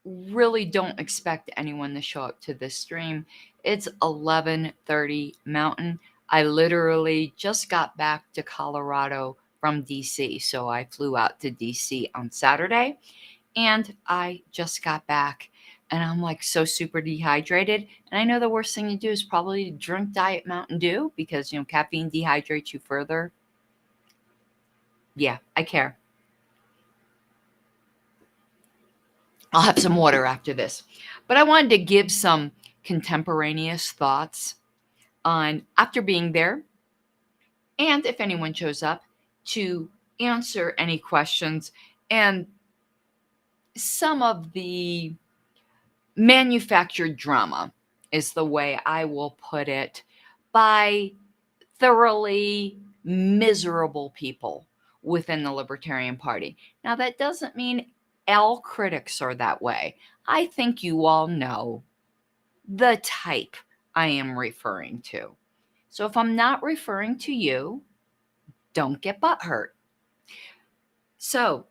really don't expect anyone to show up to this stream. It's 11:30 Mountain. I literally just got back to Colorado from DC. So I flew out to DC on Saturday and I just got back and I'm like so super dehydrated. And I know the worst thing to do is probably drink Diet Mountain Dew because, caffeine dehydrates you further. Yeah, I care. I'll have some water after this. But I wanted to give some contemporaneous thoughts on after being there, and if anyone shows up, to answer any questions and some of the manufactured drama is the way I will put it by thoroughly miserable people within the Libertarian Party. Now, that doesn't mean all critics are that way. I think you all know the type I am referring to. So if I'm not referring to you, don't get butthurt. So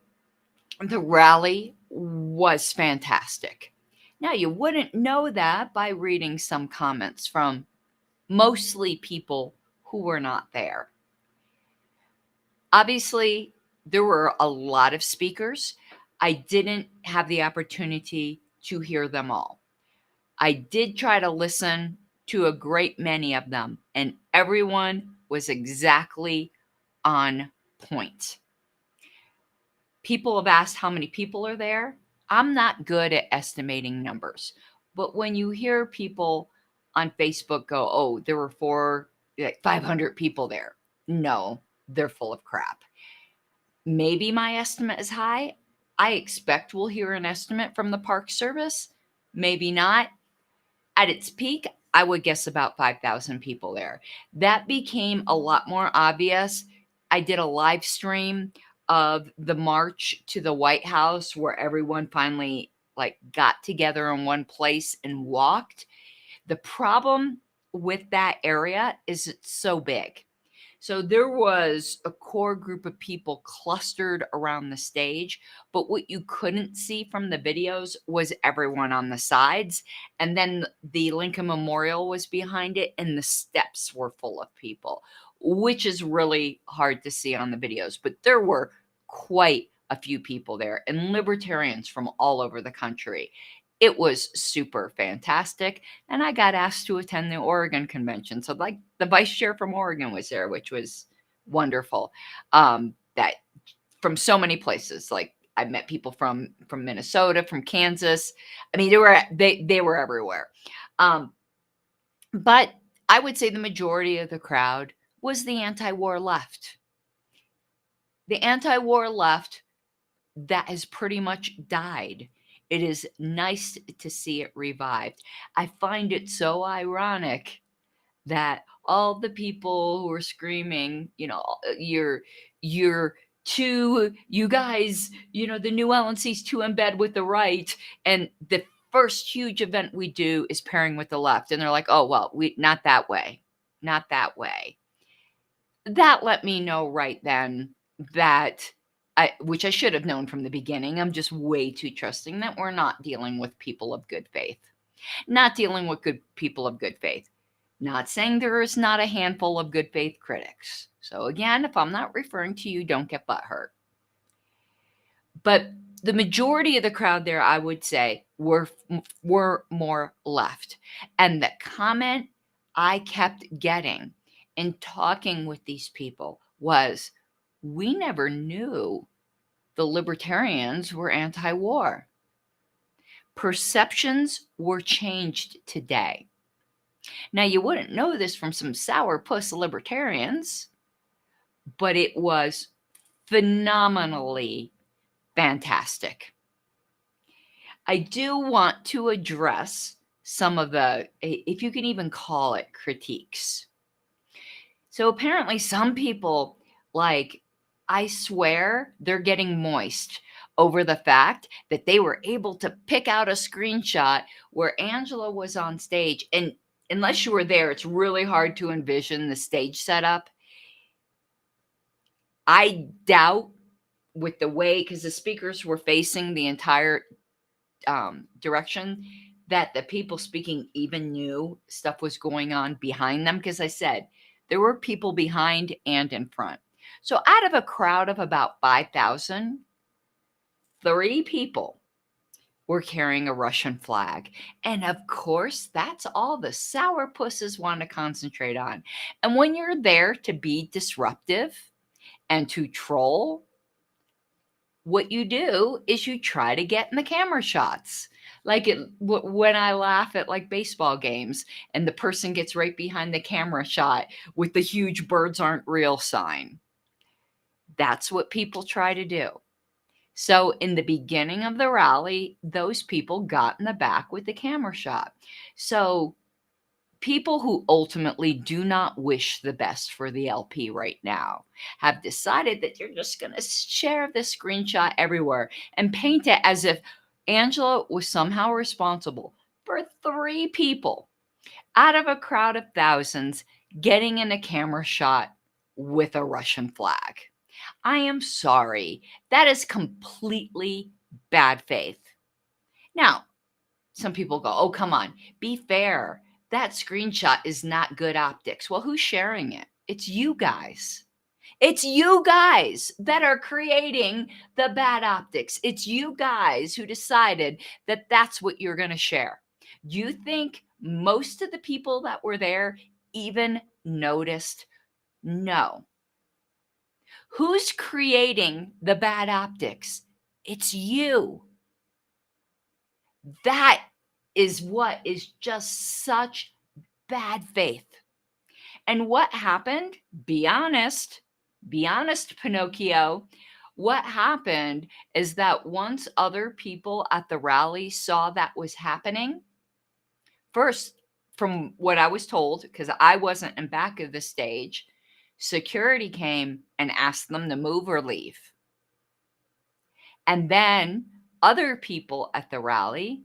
the rally was fantastic. Now, you wouldn't know that by reading some comments from mostly people who were not there. Obviously, there were a lot of speakers. I didn't have the opportunity to hear them all. I did try to listen to a great many of them, and everyone was exactly on point. People have asked how many people are there. I'm not good at estimating numbers, but when you hear people on Facebook go, oh, there were 500 people there. No, they're full of crap. Maybe my estimate is high. I expect we'll hear an estimate from the Park Service. Maybe not. At its peak, I would guess about 5,000 people there. That became a lot more obvious. I did a live stream of the march to the White House where everyone finally got together in one place and walked. The problem with that area is it's so big. So there was a core group of people clustered around the stage, but what you couldn't see from the videos was everyone on the sides. And then the Lincoln Memorial was behind it, and the steps were full of people, which is really hard to see on the videos. But there were quite a few people there and libertarians from all over the country. It was super fantastic. And I got asked to attend the Oregon convention. So the vice chair from Oregon was there, which was wonderful. That from so many places, I met people from Minnesota, from Kansas. I mean, they were everywhere. But I would say the majority of the crowd was the anti-war left. The anti-war left that has pretty much died. It is nice to see it revived. I find it so ironic that all the people who are screaming, you guys, the new LNC's too in bed with the right. And the first huge event we do is pairing with the left. And they're like, oh, well, not that way. Not that way. That let me know right then that which I should have known from the beginning. I'm just way too trusting that we're not dealing with people of good faith. Not dealing with good people of good faith. Not saying there is not a handful of good faith critics. So again, if I'm not referring to you, don't get butthurt. But the majority of the crowd there, I would say, were more left. And the comment I kept getting in talking with these people was, we never knew the libertarians were anti-war. Perceptions were changed today. Now, you wouldn't know this from some sourpuss libertarians, but it was phenomenally fantastic. I do want to address some of the, if you can even call it, critiques. So apparently some people, I swear they're getting moist over the fact that they were able to pick out a screenshot where Angela was on stage. And unless you were there, it's really hard to envision the stage setup. I doubt with the way, because the speakers were facing the entire direction that the people speaking even knew stuff was going on behind them. Because I said there were people behind and in front. So out of a crowd of about 5,000, 3 people were carrying a Russian flag. And of course, that's all the sourpusses want to concentrate on. And when you're there to be disruptive and to troll, what you do is you try to get in the camera shots. Like when I laugh at like baseball games and the person gets right behind the camera shot with the huge birds aren't real sign. That's what people try to do. So in the beginning of the rally, those people got in the back with the camera shot. So people who ultimately do not wish the best for the LP right now have decided that you're just going to share this screenshot everywhere and paint it as if Angela was somehow responsible for 3 people out of a crowd of thousands getting in a camera shot with a Russian flag. I am sorry. That is completely bad faith. Now, some people go, oh, come on, be fair. That screenshot is not good optics. Well, who's sharing it? It's you guys. It's you guys that are creating the bad optics. It's you guys who decided that that's what you're going to share. Do you think most of the people that were there even noticed? No. Who's creating the bad optics? It's you. That is what is just such bad faith. And what happened? Be honest, Pinocchio. What happened is that once other people at the rally saw that was happening, first, from what I was told, because I wasn't in back of the stage, security came and asked them to move or leave. And then other people at the rally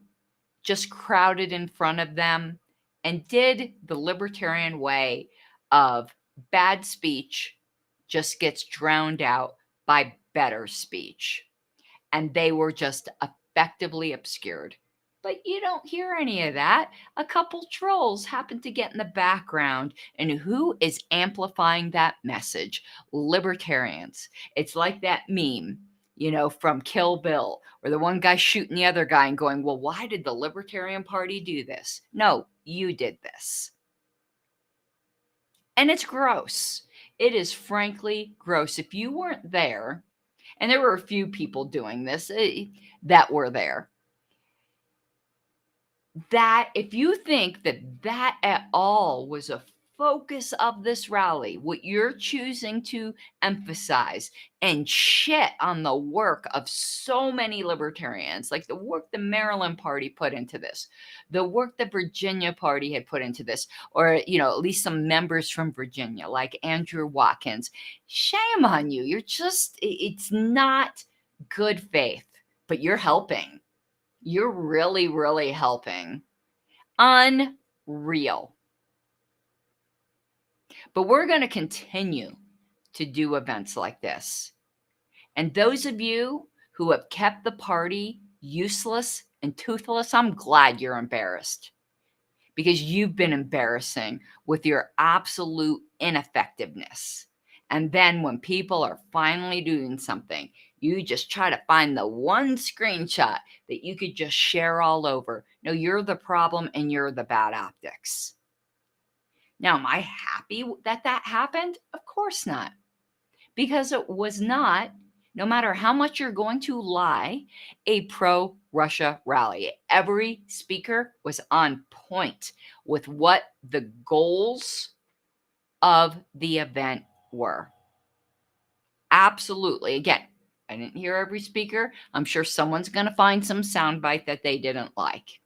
just crowded in front of them and did the libertarian way of bad speech just gets drowned out by better speech. And they were just effectively obscured. But you don't hear any of that. A couple trolls happen to get in the background. And who is amplifying that message? Libertarians. It's like that meme, from Kill Bill, where the one guy shooting the other guy and going, well, why did the Libertarian Party do this? No, you did this. And it's gross. It is frankly gross. If you weren't there, and there were a few people doing this that were there, that if you think that at all was a focus of this rally, what you're choosing to emphasize and shit on the work of so many libertarians, like the work the Maryland Party put into this, the work the Virginia Party had put into this, or, at least some members from Virginia, like Andrew Watkins, shame on you. It's not good faith, but you're helping. You're really, really helping. Unreal. But we're going to continue to do events like this. And those of you who have kept the party useless and toothless, I'm glad you're embarrassed, because you've been embarrassing with your absolute ineffectiveness. And then when people are finally doing something, you just try to find the one screenshot that you could just share all over. No, you're the problem and you're the bad optics. Now, am I happy that that happened? Of course not. Because it was not, no matter how much you're going to lie, a pro-Russia rally. Every speaker was on point with what the goals of the event were. Absolutely. Again, I didn't hear every speaker. I'm sure someone's going to find some soundbite that they didn't like.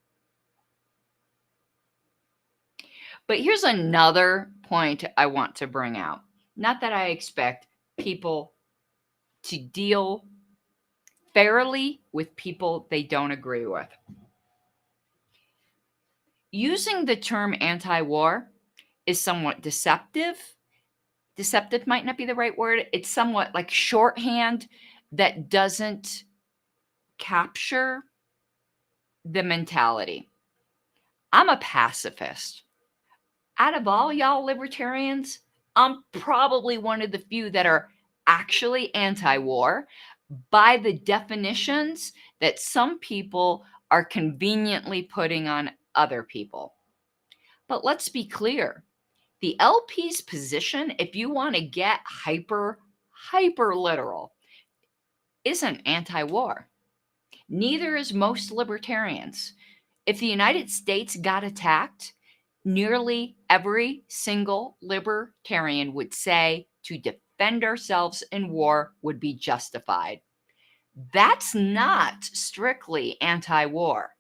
But here's another point I want to bring out. Not that I expect people to deal fairly with people they don't agree with. Using the term anti-war is somewhat deceptive. Deceptive might not be the right word. It's somewhat like shorthand that doesn't capture the mentality. I'm a pacifist. Out of all y'all libertarians, I'm probably one of the few that are actually anti war by the definitions that some people are conveniently putting on other people. But let's be clear, the LP's position, if you want to get hyper literal, isn't anti war. Neither is most libertarians. If the United States got attacked, nearly every single libertarian would say to defend ourselves in war would be justified. That's not strictly anti war.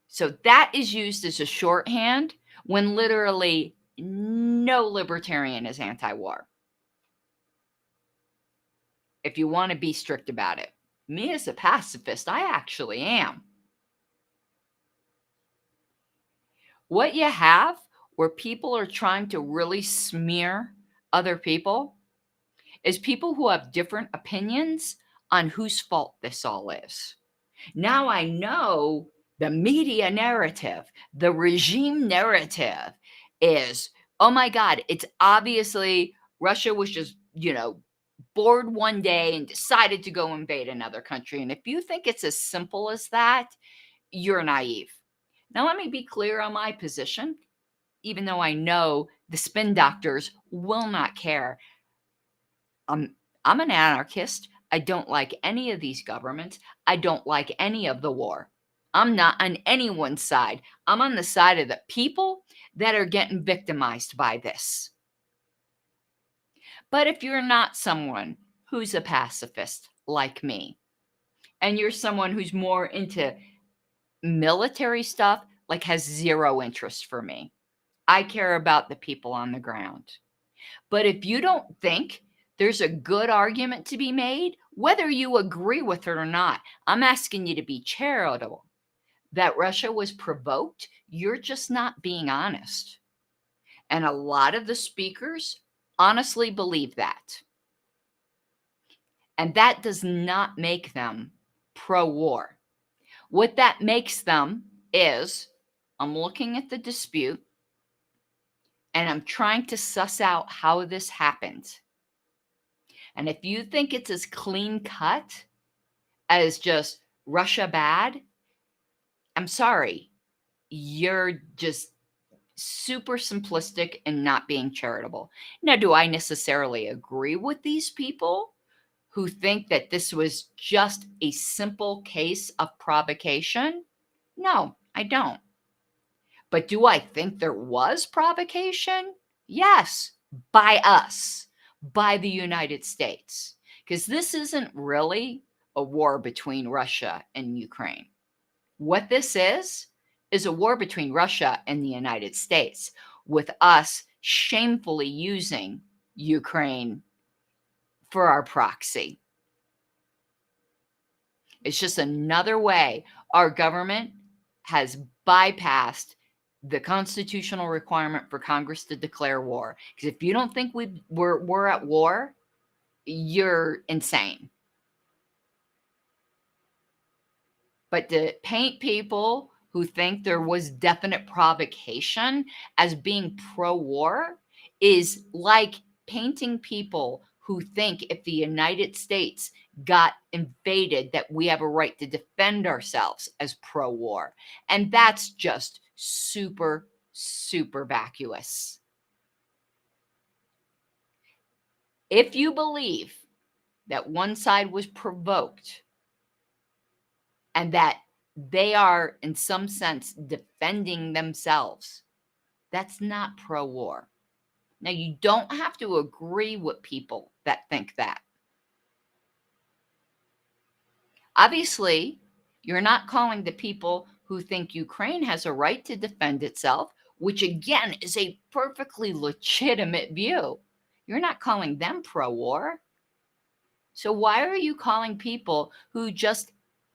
So that is used as a shorthand when literally no libertarian is anti war. If you want to be strict about it, me as a pacifist, I actually am. What you have where people are trying to really smear other people is people who have different opinions on whose fault this all is. Now I know the media narrative, the regime narrative is, oh my God, it's obviously Russia was just, bored one day and decided to go invade another country. And if you think it's as simple as that, you're naive. Now, let me be clear on my position, even though I know the spin doctors will not care. I'm an anarchist. I don't like any of these governments. I don't like any of the war. I'm not on anyone's side. I'm on the side of the people that are getting victimized by this. But if you're not someone who's a pacifist like me, and you're someone who's more into military stuff, like has zero interest for me. I care about the people on the ground. But if you don't think there's a good argument to be made, whether you agree with it or not, I'm asking you to be charitable. That Russia was provoked, you're just not being honest. And a lot of the speakers honestly believe that. And that does not make them pro war. What that makes them is I'm looking at the dispute and I'm trying to suss out how this happened. And if you think it's as clean cut as just Russia bad, I'm sorry. You're just super simplistic and not being charitable. Now, do I necessarily agree with these people who think that this was just a simple case of provocation? No, I don't. But do I think there was provocation? Yes, by us, by the United States. Because this isn't really a war between Russia and Ukraine. What this is a war between Russia and the United States, with us shamefully using Ukraine for our proxy. It's just another way our government has bypassed the constitutional requirement for Congress to declare war. Because if you don't think we're at war, you're insane. But to paint people who think there was definite provocation as being pro-war is like painting people who think if the United States got invaded that we have a right to defend ourselves as pro-war. And that's just super, super vacuous. If you believe that one side was provoked and that they are, in some sense, defending themselves, that's not pro-war. Now, you don't have to agree with people that think that. Obviously, you're not calling the people who think Ukraine has a right to defend itself, which again is a perfectly legitimate view. You're not calling them pro-war. So why are you calling people who just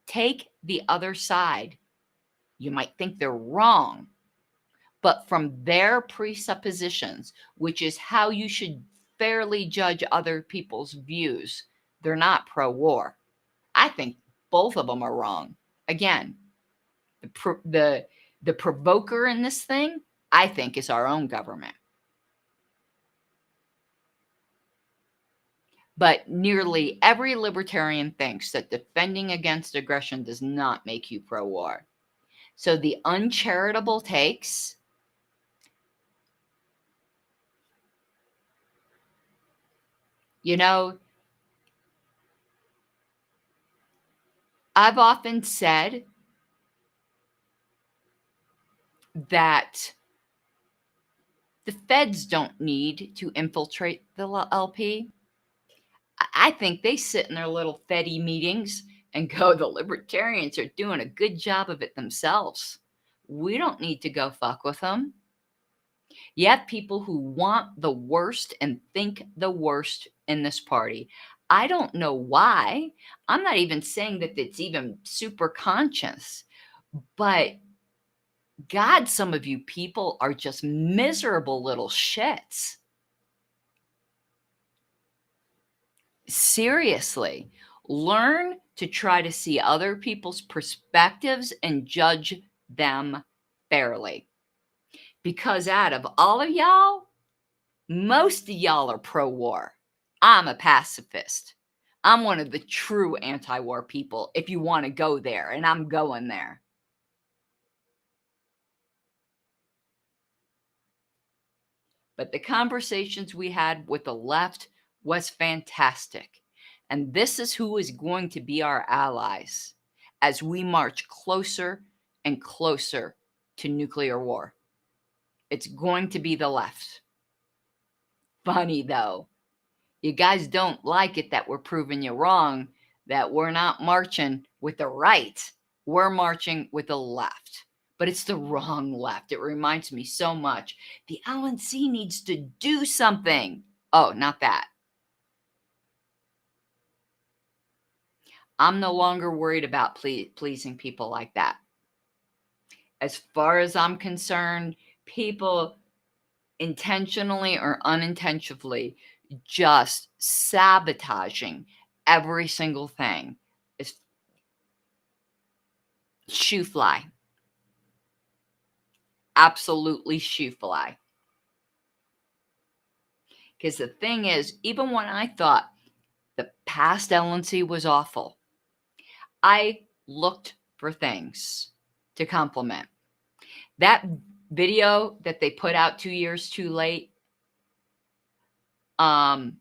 take the other side? You might think they're wrong, but from their presuppositions, which is how you should fairly judge other people's views, they're not pro-war. I think both of them are wrong. Again, the provoker in this thing, I think, is our own government. But nearly every libertarian thinks that defending against aggression does not make you pro-war. So the uncharitable takes, I've often said that the feds don't need to infiltrate the LP. I think they sit in their little Fedi meetings and go, the libertarians are doing a good job of it themselves. We don't need to go fuck with them. You have people who want the worst and think the worst in this party. I don't know why. I'm not even saying that it's even super conscious, but God, some of you people are just miserable little shits. Seriously, learn to try to see other people's perspectives and judge them fairly. Because out of all of y'all, most of y'all are pro-war. I'm a pacifist. I'm one of the true anti-war people, if you want to go there, and I'm going there. But the conversations we had with the left was fantastic. And this is who is going to be our allies as we march closer and closer to nuclear war. It's going to be the left. Funny though, you guys don't like it that we're proving you wrong, that we're not marching with the right. We're marching with the left. But it's the wrong left. It reminds me so much. The LNC needs to do something. Oh, not that. I'm no longer worried about pleasing people like that. As far as I'm concerned, people intentionally or unintentionally just sabotaging every single thing is shoe fly. Absolutely shoe fly. Because the thing is, even when I thought the past LNC was awful, I looked for things to compliment. That video that they put out 2 years too late, on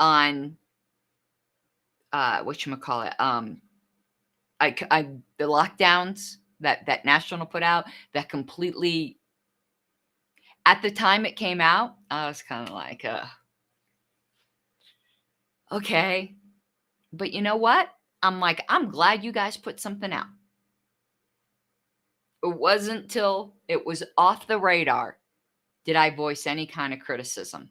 whatchamacallit, the lockdowns that National put out, that completely, at the time it came out, I was kind of like, okay. But you know what? I'm like, I'm glad you guys put something out. It wasn't till it was off the radar did I voice any kind of criticism.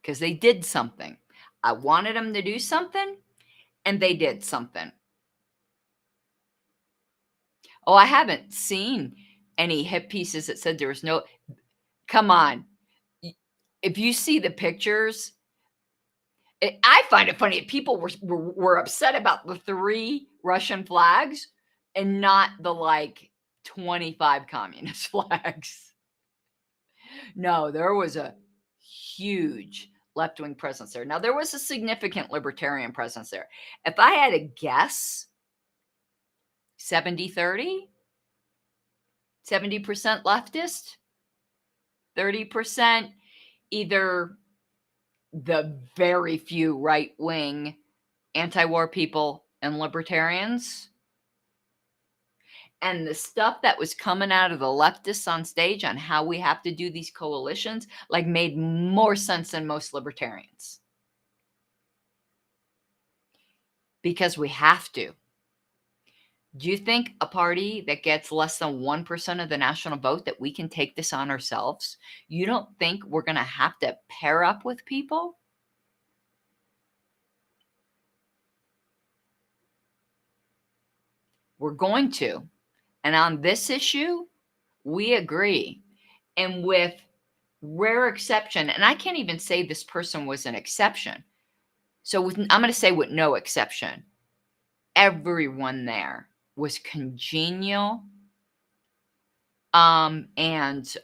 Because they did something. I wanted them to do something, and they did something. Oh, I haven't seen any hit pieces that said there was no. Come on. If you see the pictures, I find it funny. People were upset about the 3 Russian flags and not the like 25 communist flags. No, there was a huge left-wing presence there. Now, there was a significant libertarian presence there. If I had to guess, 70-30, 70% leftist, 30% either the very few right-wing anti-war people and libertarians. And the stuff that was coming out of the leftists on stage on how we have to do these coalitions, like, made more sense than most libertarians. Because we have to. Do you think a party that gets less than 1% of the national vote, that we can take this on ourselves? You don't think we're going to have to pair up with people? We're going to. And on this issue, we agree. And with rare exception, and I can't even say this person was an exception. So I'm going to say with no exception, everyone there was congenial, and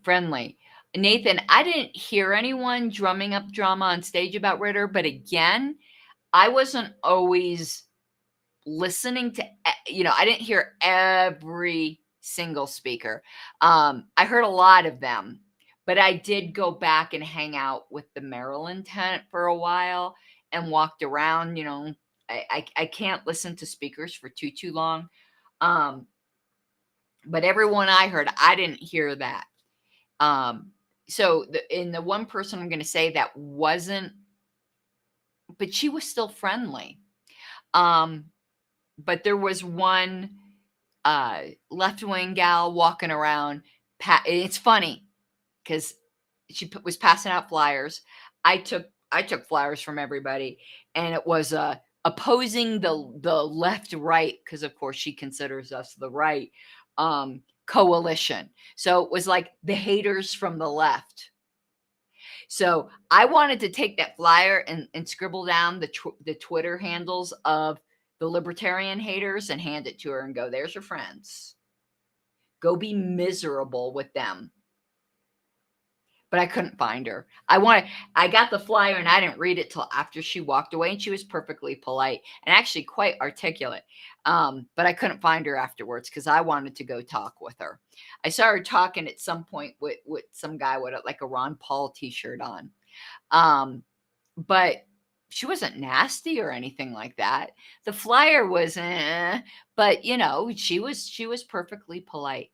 friendly. Nathan, I didn't hear anyone drumming up drama on stage about Ritter, but again, I wasn't always listening to, I didn't hear every single speaker. I heard a lot of them, but I did go back and hang out with the Maryland tent for a while and walked around. I can't listen to speakers for too long. But everyone I heard, I didn't hear that. So in the one person I'm going to say that wasn't, but she was still friendly. But there was one left-wing gal walking around. It's funny because she was passing out flyers. I took flyers from everybody, and it was opposing the left right, because of course she considers us the right, coalition. So it was like the haters from the left. So I wanted to take that flyer and scribble down the Twitter handles of the libertarian haters and hand it to her and go, "There's your friends. Go be miserable with them." But I couldn't find her. I got the flyer and I didn't read it till after she walked away, and she was perfectly polite and actually quite articulate. But I couldn't find her afterwards because I wanted to go talk with her. I saw her talking at some point with some guy with like a Ron Paul t-shirt on. But she wasn't nasty or anything like that. The flyer was, but she was perfectly polite.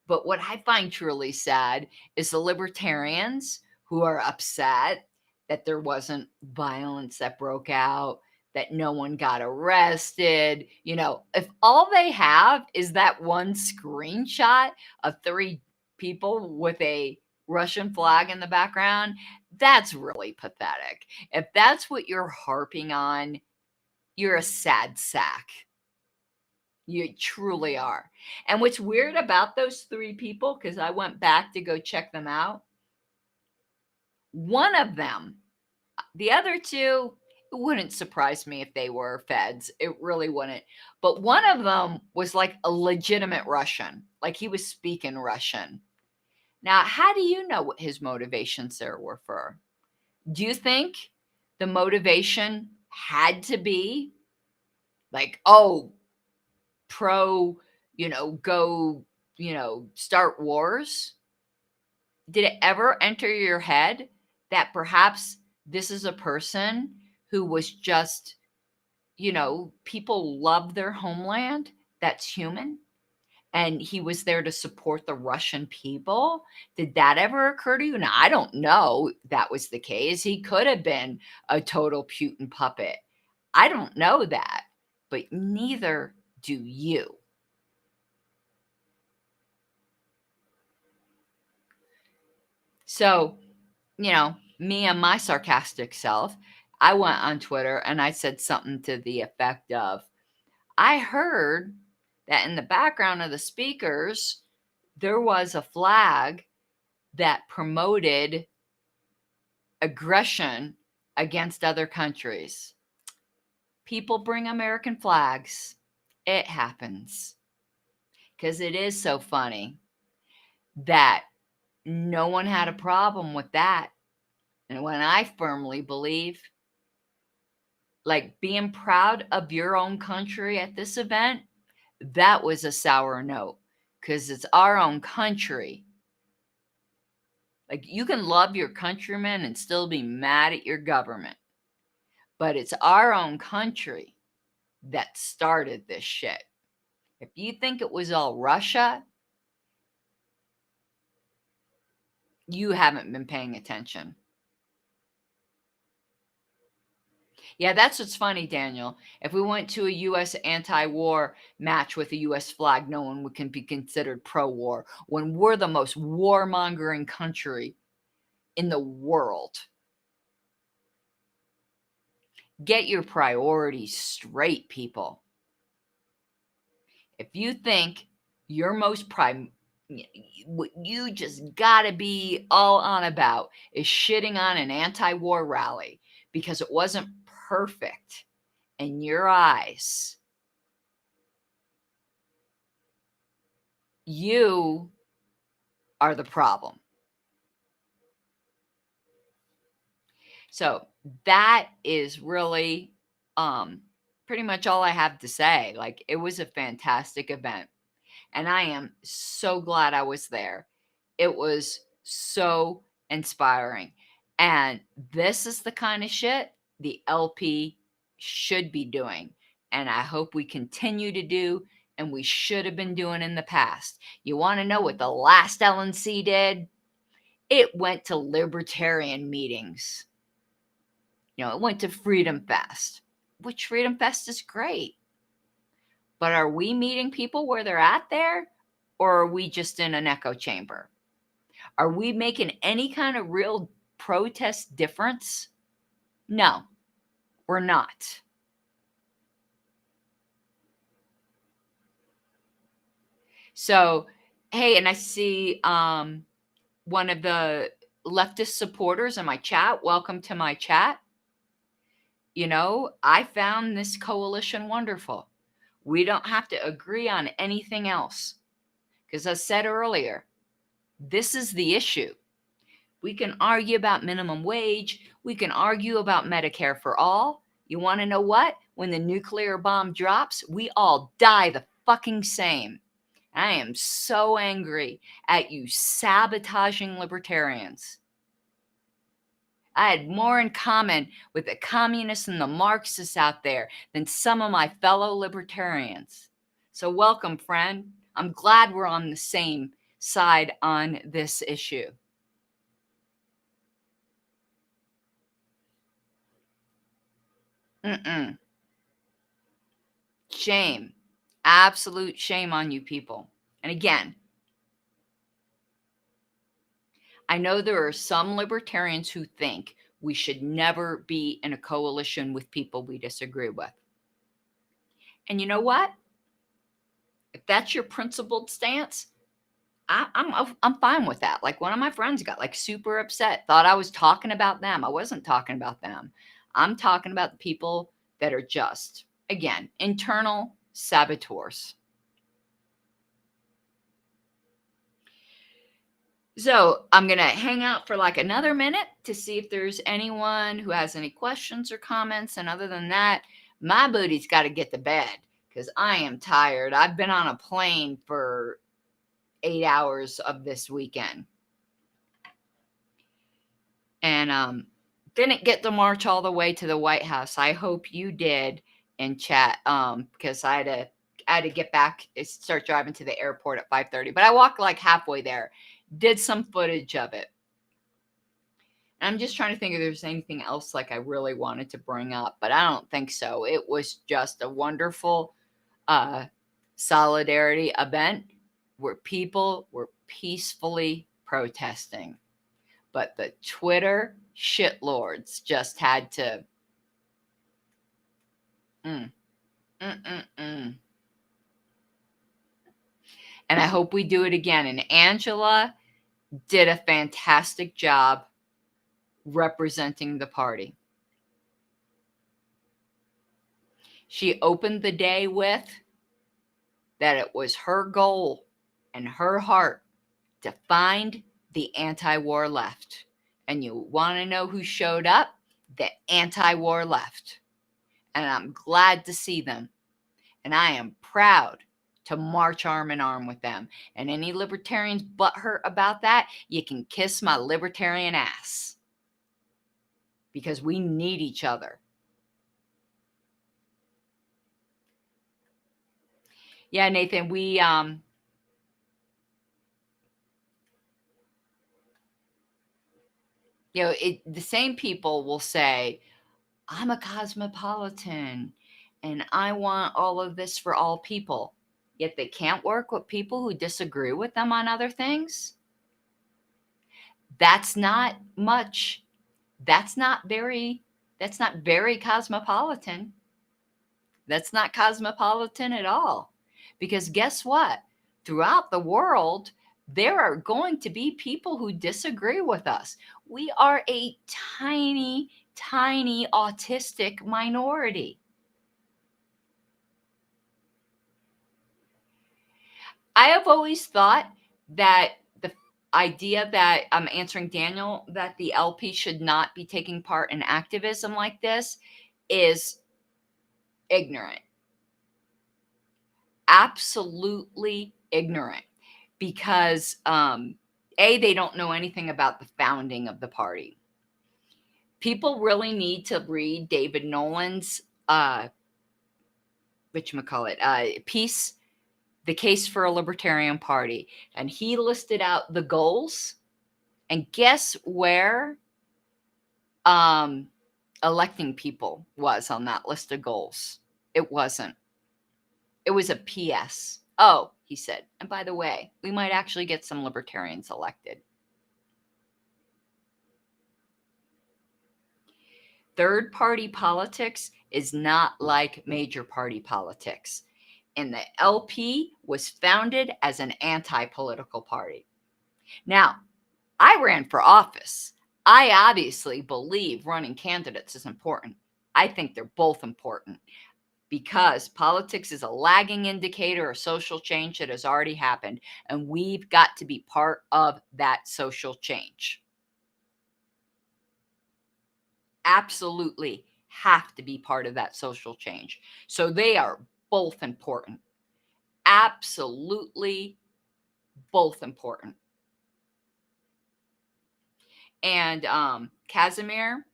But what I find truly sad is the libertarians who are upset that there wasn't violence that broke out, that no one got arrested. If all they have is that one screenshot of 3 people with a Russian flag in the background, that's really pathetic. If that's what you're harping on, you're a sad sack. You truly are. And what's weird about those 3 people, because I went back to go check them out, one of them, the other 2, it wouldn't surprise me if they were feds. It really wouldn't. But one of them was like a legitimate Russian, like he was speaking Russian. Now, how do you know what his motivations there were for? Do you think the motivation had to be like, oh, pro, go, start wars? Did it ever enter your head that perhaps this is a person who was just, people love their homeland? That's human. And he was there to support the Russian people? Did that ever occur to you? Now, I don't know if that was the case. He could have been a total Putin puppet. I don't know that, but neither do you. So, me and my sarcastic self, I went on Twitter and I said something to the effect of, I heard that in the background of the speakers, there was a flag that promoted aggression against other countries. People bring American flags. It happens. Because it is so funny that no one had a problem with that. And when I firmly believe, like being proud of your own country at this event, that was a sour note because it's our own country. Like you can love your countrymen and still be mad at your government, but it's our own country that started this shit. If you think it was all Russia, you haven't been paying attention. Yeah, that's what's funny, Daniel. If we went to a U.S. anti-war match with a U.S. flag, no one can be considered pro-war when we're the most warmongering country in the world. Get your priorities straight, people. If you think your most what you just gotta be all on about is shitting on an anti-war rally because it wasn't perfect in your eyes, you are the problem. So that is really pretty much all I have to say. Like, it was a fantastic event, and I am so glad I was there. It was so inspiring. And this is the kind of shit the LP should be doing. And I hope we continue to do, and we should have been doing in the past. You want to know what the last LNC did? It went to libertarian meetings. It went to Freedom Fest, which Freedom Fest is great. But are we meeting people where they're at there? Or are we just in an echo chamber? Are we making any kind of real protest difference? No, we're not. So, hey, and I see one of the leftist supporters in my chat. Welcome to my chat. I found this coalition wonderful. We don't have to agree on anything else. Because as I said earlier, this is the issue. We can argue about minimum wage. We can argue about Medicare for all. You want to know what? When the nuclear bomb drops, we all die the fucking same. I am so angry at you sabotaging libertarians. I had more in common with the communists and the Marxists out there than some of my fellow libertarians. So welcome, friend. I'm glad we're on the same side on this issue. Shame. Absolute shame on you people. And again, I know there are some libertarians who think we should never be in a coalition with people we disagree with. And you know what? If that's your principled stance, I'm fine with that. Like, one of my friends got like super upset, thought I was talking about them. I wasn't talking about them. I'm talking about the people that are just, again, internal saboteurs. So I'm going to hang out for like another minute to see if there's anyone who has any questions or comments. And other than that, my booty's got to get to bed because I am tired. I've been on a plane for 8 hours of this weekend. And didn't get to march all the way to the White House. I hope you did in chat because I had to get back, start driving to the airport at 5:30. But I walked like halfway there, did some footage of it. And I'm just trying to think if there's anything else like I really wanted to bring up, but I don't think so. It was just a wonderful solidarity event where people were peacefully protesting. But the Twitter shitlords just had to. And I hope we do it again. And Angela did a fantastic job representing the party. She opened the day with that it was her goal and her heart to find the anti-war left. And you want to know who showed up? The anti-war left. And I'm glad to see them. And I am proud to march arm in arm with them. And any libertarians butthurt about that, you can kiss my libertarian ass. Because we need each other. Yeah, Nathan, we the same people will say, I'm a cosmopolitan and I want all of this for all people. Yet they can't work with people who disagree with them on other things. That's not much. That's not very cosmopolitan. That's not cosmopolitan at all. Because guess what? Throughout the world, there are going to be people who disagree with us. We are a tiny, tiny autistic minority. I have always thought that the idea that I'm answering Daniel, that the LP should not be taking part in activism like this is ignorant. Absolutely ignorant. Because, A, they don't know anything about the founding of the party. People really need to read David Nolan's, piece, The Case for a Libertarian Party. And he listed out the goals. And guess where electing people was on that list of goals? It wasn't. It was a PS. Oh, he said, and by the way, we might actually get some libertarians elected. Third party politics is not like major party politics. And the LP was founded as an anti-political party. Now, I ran for office. I obviously believe running candidates is important. I think they're both important because politics is a lagging indicator of social change that has already happened, and we've got to be part of that social change. Absolutely have to be part of that social change. So they are both important. Absolutely both important. And Casimir,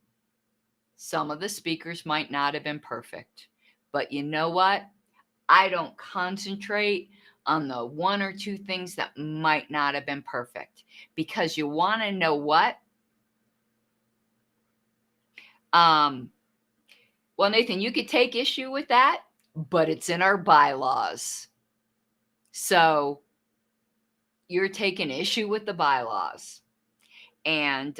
some of the speakers might not have been perfect, but you know what? I don't concentrate on the one or two things that might not have been perfect, because you want to know what? Well, Nathan, you could take issue with that, but it's in our bylaws. So you're taking issue with the bylaws. And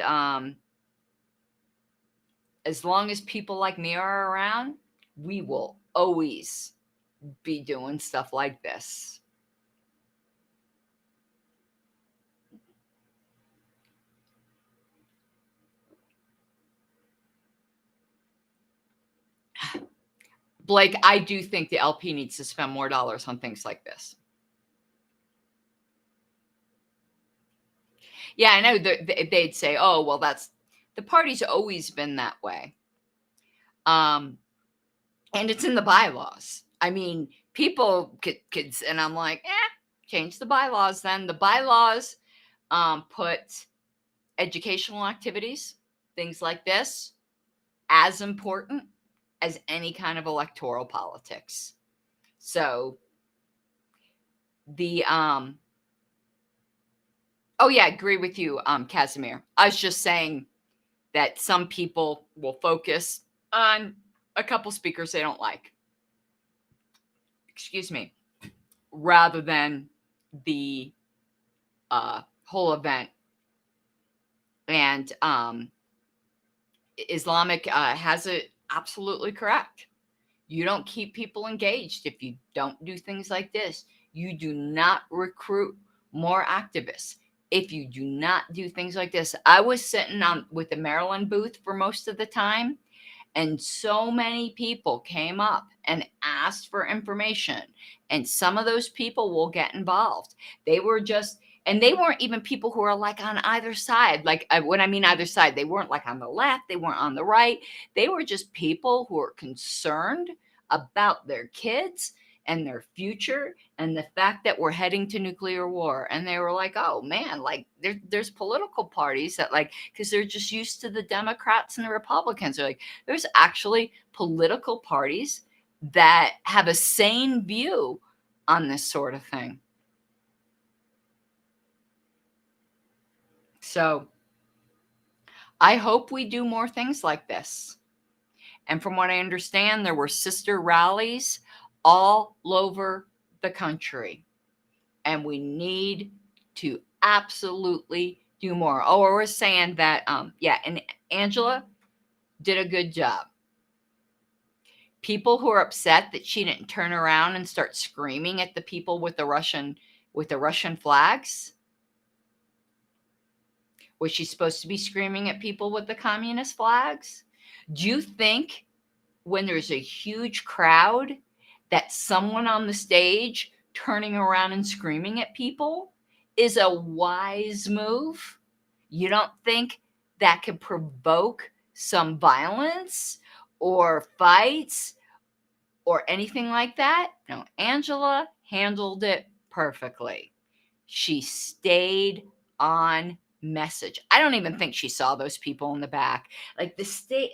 as long as people like me are around, we will always be doing stuff like this. Blake, I do think the LP needs to spend more dollars on things like this. Yeah, I know they'd say, oh, well, the party's always been that way. And it's in the bylaws. I mean, people could and I'm like, change the bylaws then. The bylaws put educational activities, things like this, as important as any kind of electoral politics. So the oh yeah, I agree with you, Casimir. I was just saying that some people will focus on a couple speakers they don't like. Excuse me, rather than the whole event. And Islamic has it absolutely correct. You don't keep people engaged if you don't do things like this. You do not recruit more activists if you do not do things like this. I was sitting on with the Maryland booth for most of the time, and so many people came up and asked for information. And some of those people will get involved. They were just, and they weren't even people who are like on either side. Like when I mean either side, they weren't like on the left, they weren't on the right. They were just people who are concerned about their kids and their future and the fact that we're heading to nuclear war. And they were like, oh man, like there's political parties that like, because they're just used to the Democrats and the Republicans. They're like, there's actually political parties that have a sane view on this sort of thing. So I hope we do more things like this. And from what I understand, there were sister rallies all over the country. And we need to absolutely do more. Oh, we're saying that, and Angela did a good job. People who are upset that she didn't turn around and start screaming at the people with the Russian flags. Was she supposed to be screaming at people with the communist flags? Do you think when there's a huge crowd that someone on the stage turning around and screaming at people is a wise move? You don't think that could provoke some violence or fights or anything like that? No, Angela handled it perfectly. She stayed on message. I don't even think she saw those people in the back. Like the stage,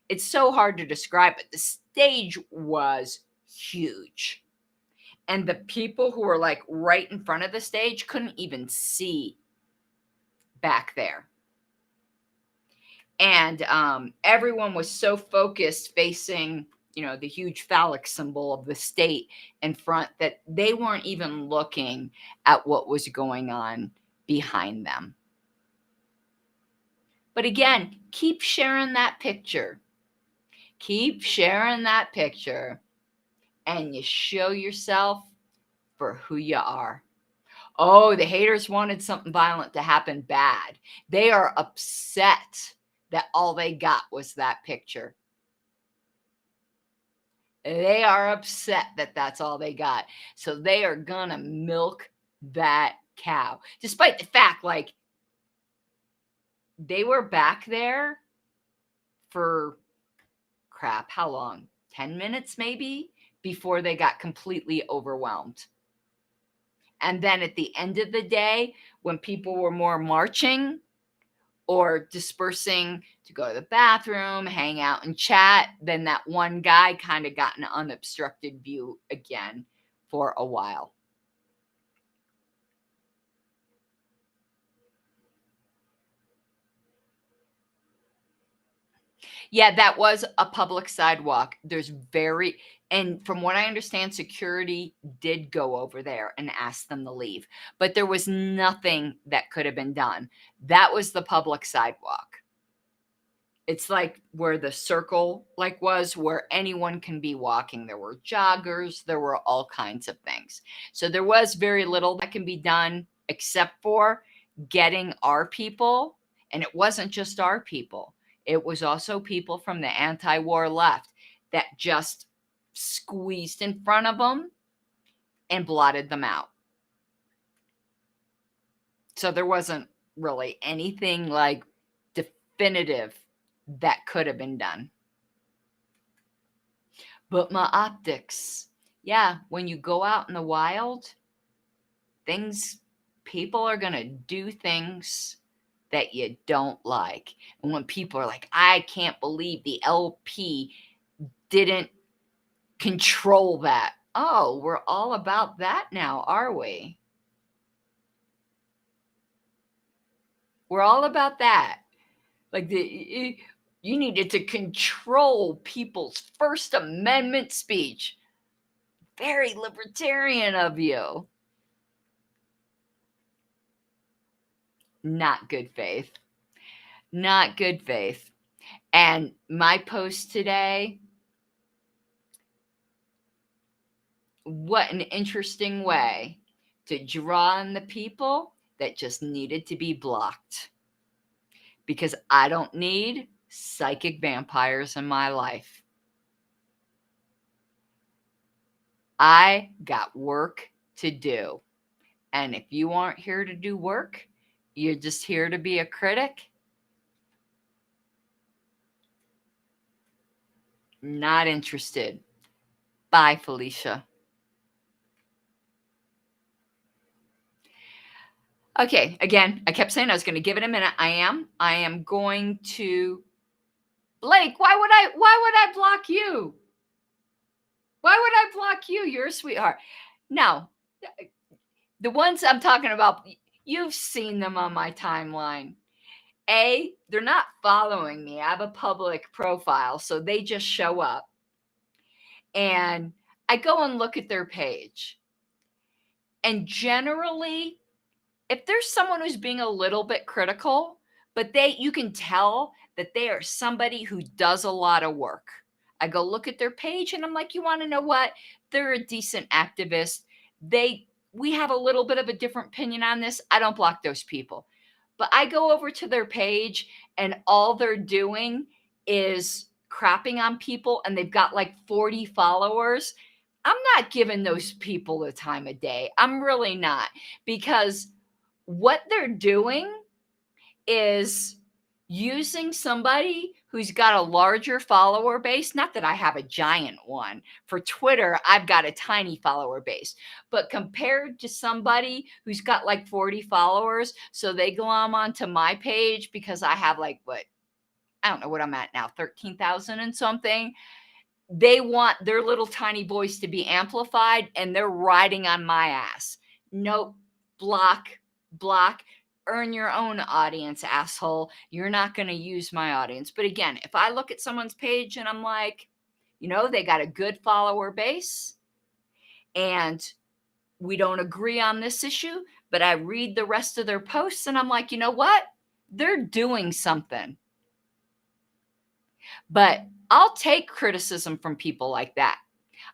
it's so hard to describe, but the stage was huge. And the people who were like right in front of the stage couldn't even see back there. And everyone was so focused facing, the huge phallic symbol of the state in front that they weren't even looking at what was going on behind them. But again, keep sharing that picture. Keep sharing that picture, and you show yourself for who you are. Oh, the haters wanted something violent to happen bad. They are upset that all they got was that picture. They are upset that that's all they got. So they are gonna milk that cow. Despite the fact, like, they were back there for crap, how long? 10 minutes maybe before they got completely overwhelmed. And then at the end of the day, when people were more marching or dispersing to go to the bathroom, hang out and chat, then that one guy kind of got an unobstructed view again for a while. Yeah, that was a public sidewalk. And from what I understand, security did go over there and ask them to leave, but there was nothing that could have been done. That was the public sidewalk. It's like where the circle was where anyone can be walking. There were joggers, there were all kinds of things. So there was very little that can be done except for getting our people, and it wasn't just our people. It was also people from the anti-war left that just squeezed in front of them and blotted them out. So there wasn't really anything like definitive that could have been done. But my optics, yeah, when you go out in the wild, people are going to do things that you don't like. And when people are like, I can't believe the LP didn't control that. Oh, we're all about that now, are we? We're all about that. Like you needed to control people's First Amendment speech. Very libertarian of you. Not good faith. Not good faith. And my post today, what an interesting way to draw in the people that just needed to be blocked. Because I don't need psychic vampires in my life. I got work to do. And if you aren't here to do work, you're just here to be a critic. Not interested. Bye, Felicia. Okay, again, I kept saying I was going to give it a minute. I am going to Blake, why would I block you? Why would I block you? You're a sweetheart. Now, the ones I'm talking about, you've seen them on my timeline. They're not following me. I have a public profile, so they just show up. And I go and look at their page. And generally, if there's someone who's being a little bit critical, but you can tell that they are somebody who does a lot of work. I go look at their page and I'm like, you want to know what? They're a decent activist. We have a little bit of a different opinion on this. I don't block those people. But I go over to their page and all they're doing is crapping on people and they've got like 40 followers, I'm not giving those people the time of day. I'm really not, because what they're doing is using somebody who's got a larger follower base. Not that I have a giant one. For Twitter, I've got a tiny follower base. But compared to somebody who's got like 40 followers, so they glom onto my page because I have like what? I don't know what I'm at now, 13,000 and something. They want their little tiny voice to be amplified and they're riding on my ass. Nope. Block, block. Earn your own audience, asshole. You're not going to use my audience. But again, if I look at someone's page and I'm like, they got a good follower base and we don't agree on this issue, but I read the rest of their posts and I'm like, you know what? They're doing something. But I'll take criticism from people like that.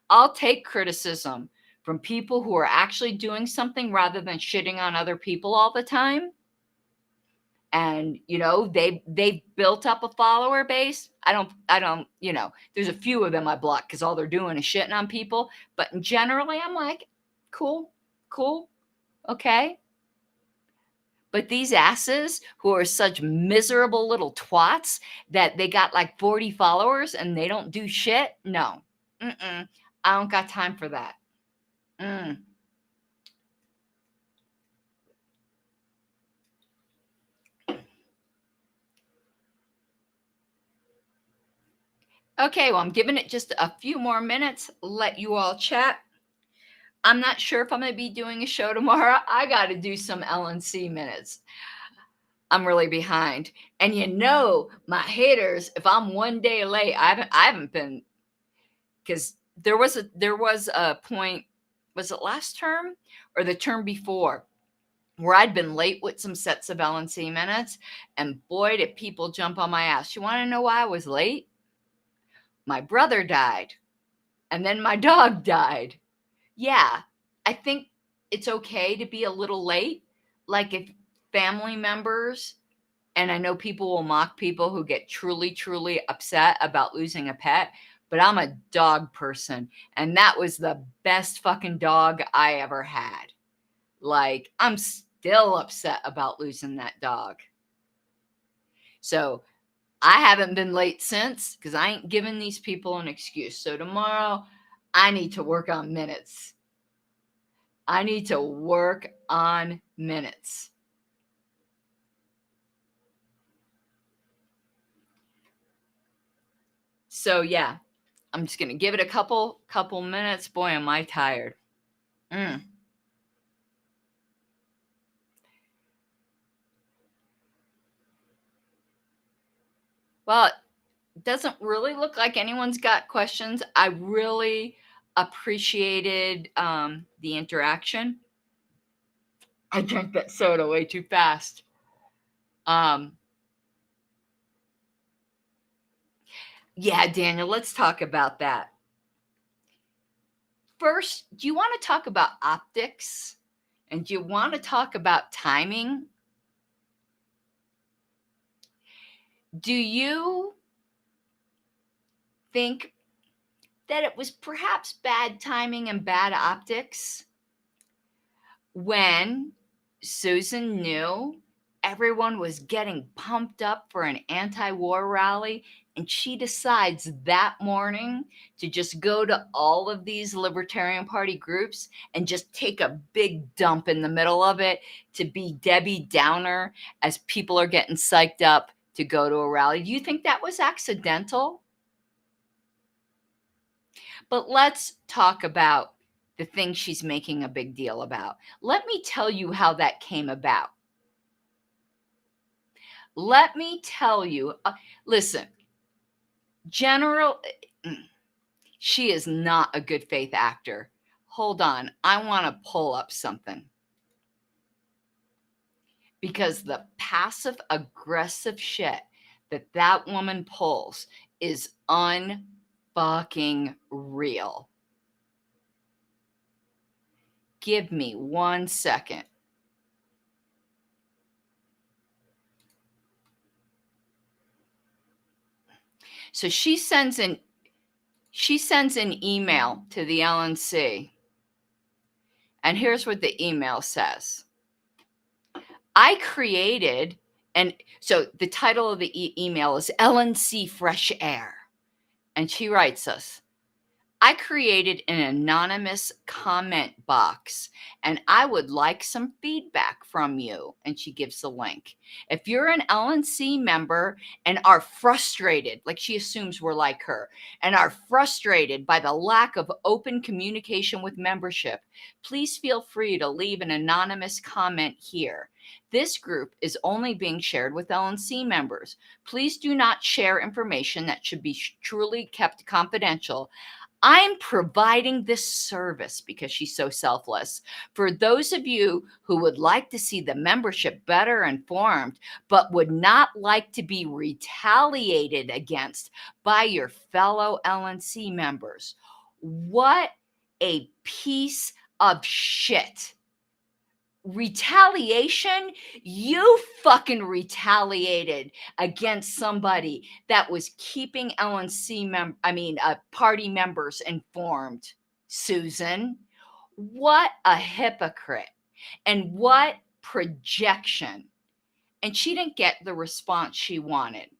I'll take criticism from people who are actually doing something rather than shitting on other people all the time. And they've built up a follower base. I don't, there's a few of them I block because all they're doing is shitting on people. But generally, I'm like, cool, okay. But these asses who are such miserable little twats that they got like 40 followers and they don't do shit, no. I don't got time for that. Okay, well, I'm giving it just a few more minutes. Let you all chat. I'm not sure if I'm going to be doing a show tomorrow. I got to do some LNC minutes. I'm really behind. And my haters, if I'm one day late, I haven't been, because there was a point, was it last term or the term before, where I'd been late with some sets of LNC minutes, and boy, did people jump on my ass. You want to know why I was late? My brother died, and then my dog died. Yeah, I think it's okay to be a little late. Like if family members, and I know people will mock people who get truly, truly upset about losing a pet, but I'm a dog person, and that was the best fucking dog I ever had. Like, I'm still upset about losing that dog. So I haven't been late since, because I ain't giving these people an excuse. So tomorrow, I need to work on minutes. So yeah, I'm just gonna give it a couple minutes. Boy, am I tired. Well, it doesn't really look like anyone's got questions. I really appreciated the interaction. I drank that soda way too fast. Yeah, Daniel, let's talk about that. First, do you want to talk about optics? And do you want to talk about timing? Do you think that it was perhaps bad timing and bad optics when Susan knew everyone was getting pumped up for an anti-war rally, and she decides that morning to just go to all of these Libertarian Party groups and just take a big dump in the middle of it to be Debbie Downer as people are getting psyched up to go to a rally? Do you think that was accidental? But let's talk about the thing she's making a big deal about. Let me tell you how that came about. Let me tell you, listen, she is not a good faith actor. Hold on, I want to pull up something. Because the passive aggressive shit that woman pulls is unfucking real. Give me 1 second. So she sends an email to the LNC, and here's what the email says. I created, and so the title of the email is LNC Fresh Air. And she writes us, I created an anonymous comment box and I would like some feedback from you. And she gives the link. If you're an LNC member and are frustrated, like she assumes we're like her, and are frustrated by the lack of open communication with membership, please feel free to leave an anonymous comment here. This group is only being shared with LNC members. Please do not share information that should be truly kept confidential. I'm providing this service because she's so selfless. For those of you who would like to see the membership better informed, but would not like to be retaliated against by your fellow LNC members. What a piece of shit. Retaliation? You fucking retaliated against somebody that was keeping party members informed, Susan. What a hypocrite and what projection. And she didn't get the response she wanted.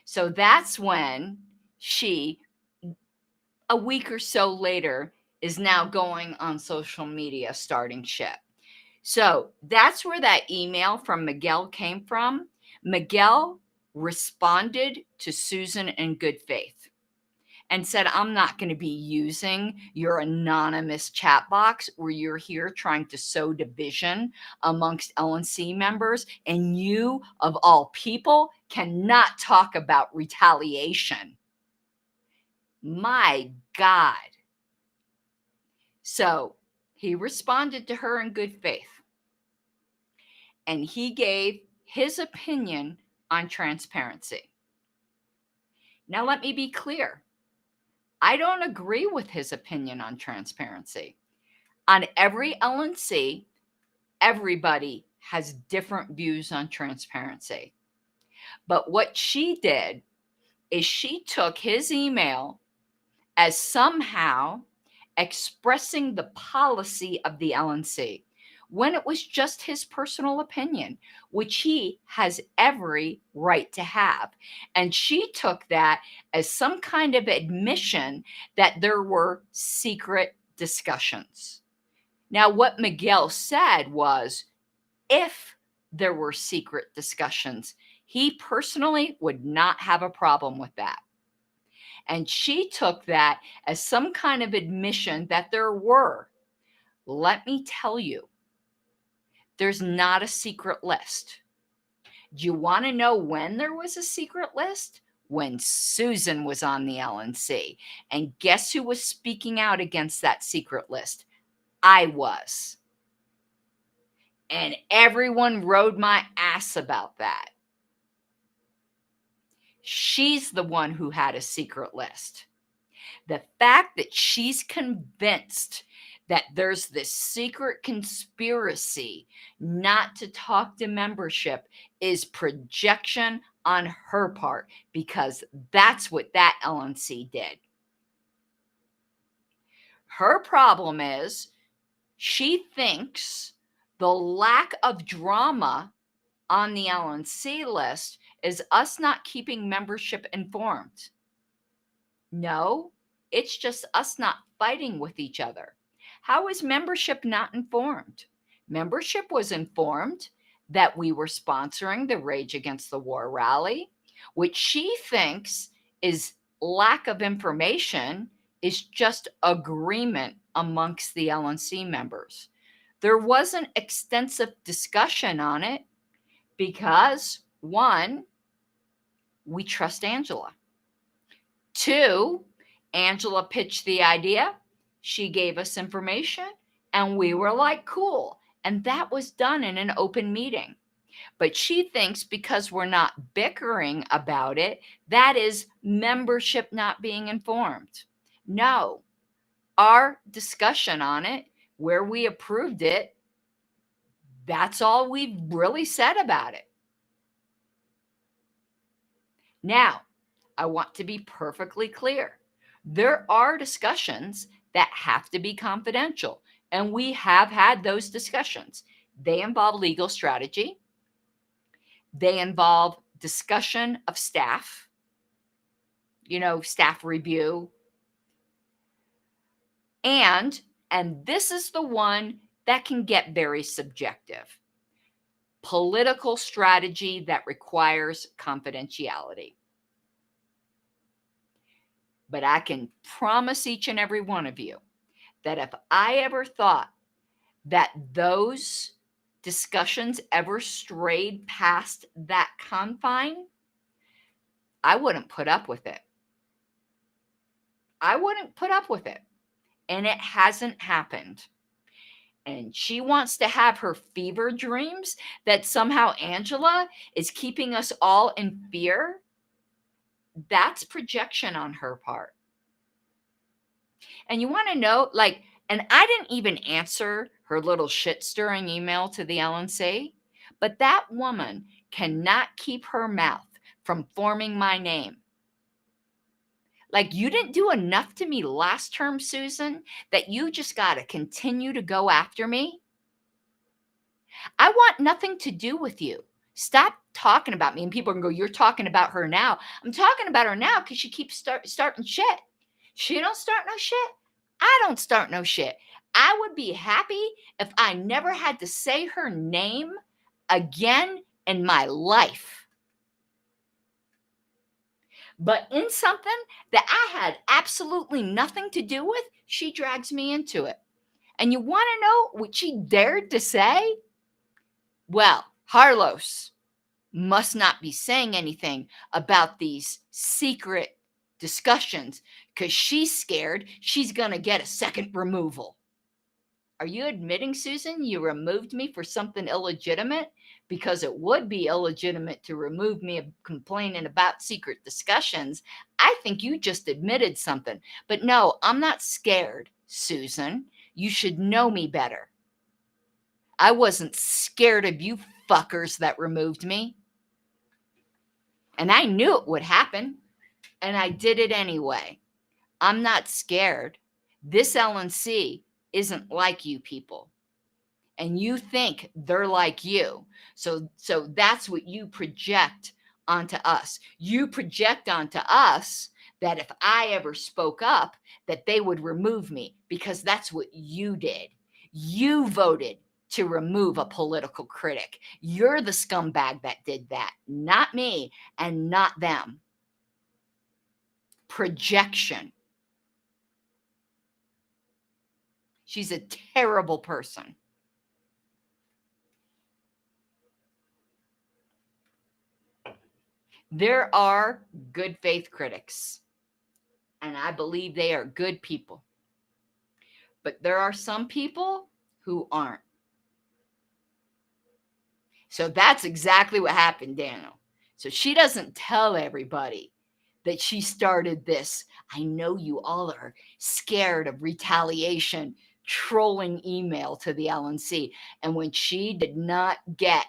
So that's when she, a week or so later, is now going on social media starting shit. So that's where that email from Miguel came from. Miguel responded to Susan in good faith and said, I'm not going to be using your anonymous chat box where you're here trying to sow division amongst LNC members. And you, of all people, cannot talk about retaliation. My God. So he responded to her in good faith. And he gave his opinion on transparency. Now, let me be clear. I don't agree with his opinion on transparency. On every LNC, everybody has different views on transparency. But what she did is she took his email as somehow expressing the policy of the LNC, when it was just his personal opinion, which he has every right to have. And she took that as some kind of admission that there were secret discussions. Now, what Miguel said was, if there were secret discussions, he personally would not have a problem with that. And she took that as some kind of admission that there were. Let me tell you, there's not a secret list. Do you want to know when there was a secret list? When Susan was on the LNC. And guess who was speaking out against that secret list? I was. And everyone rode my ass about that. She's the one who had a secret list. The fact that she's convinced that there's this secret conspiracy not to talk to membership is projection on her part, because that's what that LNC did. Her problem is she thinks the lack of drama on the LNC list is us not keeping membership informed. No, it's just us not fighting with each other. How is membership not informed? Membership was informed that we were sponsoring the Rage Against the War rally, which she thinks is lack of information, is just agreement amongst the LNC members. There wasn't extensive discussion on it because, one, we trust Angela. Two, Angela pitched the idea. She gave us information and we were like, cool. And that was done in an open meeting. But she thinks because we're not bickering about it, that is membership not being informed. No, our discussion on it, where we approved it, that's all we've really said about it. Now, I want to be perfectly clear. There are discussions that have to be confidential, and we have had those discussions. They involve legal strategy, they involve discussion of staff, staff review, and this is the one that can get very subjective, political strategy that requires confidentiality. But I can promise each and every one of you that if I ever thought that those discussions ever strayed past that confine, I wouldn't put up with it. I wouldn't put up with it. And it hasn't happened. And she wants to have her fever dreams that somehow Angela is keeping us all in fear. That's projection on her part. And you want to know, and I didn't even answer her little shit stirring email to the LNC, but that woman cannot keep her mouth from forming my name. Like, you didn't do enough to me last term, Susan, that you just got to continue to go after me. I want nothing to do with you. Stop talking about me. And people can go, you're talking about her now. I'm talking about her now because she keeps starting shit. She don't start no shit. I don't start no shit. I would be happy if I never had to say her name again in my life. But in something that I had absolutely nothing to do with, she drags me into it. And you want to know what she dared to say? Well, Harlos must not be saying anything about these secret discussions because she's scared she's going to get a second removal. Are you admitting, Susan, you removed me for something illegitimate? Because it would be illegitimate to remove me of complaining about secret discussions. I think you just admitted something. But no, I'm not scared, Susan. You should know me better. I wasn't scared of you fuckers that removed me. And I knew it would happen. And I did it anyway. I'm not scared. This LNC isn't like you people. And you think they're like you. So that's what you project onto us. You project onto us that if I ever spoke up, that they would remove me because that's what you did. You voted to remove a political critic. You're the scumbag that did that, not me and not them. Projection. She's a terrible person. There are good faith critics, and I believe they are good people. But there are some people who aren't. So that's exactly what happened, Daniel. So she doesn't tell everybody that she started this. I know you all are scared of retaliation, trolling email to the LNC. And when she did not get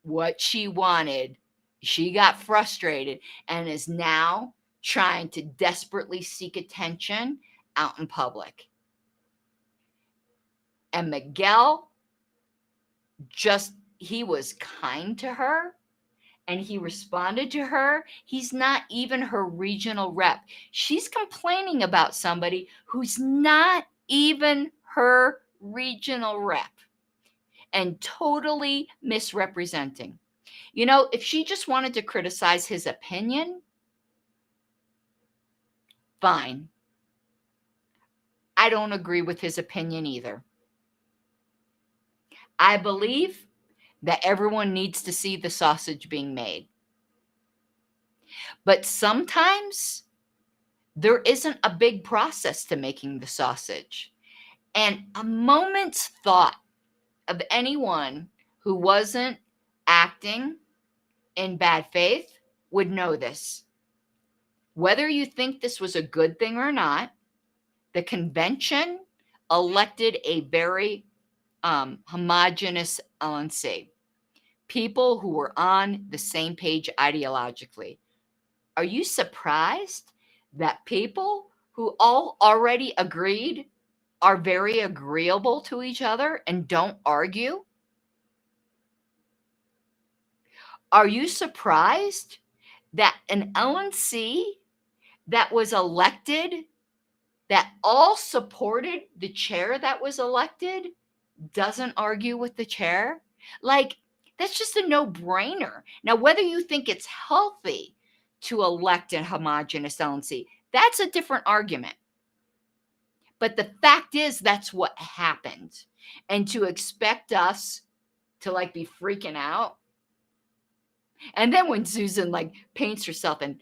what she wanted, she got frustrated and is now trying to desperately seek attention out in public. And Miguel he was kind to her and he responded to her. He's not even her regional rep. She's complaining about somebody who's not even her regional rep and totally misrepresenting. If she just wanted to criticize his opinion, fine. I don't agree with his opinion either. I believe that everyone needs to see the sausage being made. But sometimes there isn't a big process to making the sausage. And a moment's thought of anyone who wasn't acting in bad faith would know this. Whether you think this was a good thing or not, the convention elected a very homogenous LNC. People who were on the same page ideologically. Are you surprised that people who all already agreed are very agreeable to each other and don't argue? Are you surprised that an LNC that was elected, that all supported the chair that was elected, doesn't argue with the chair? Like, that's just a no-brainer. Now, whether you think it's healthy to elect a homogenous LNC, that's a different argument. But the fact is, that's what happened. And to expect us to like be freaking out. And then when Susan like paints herself and,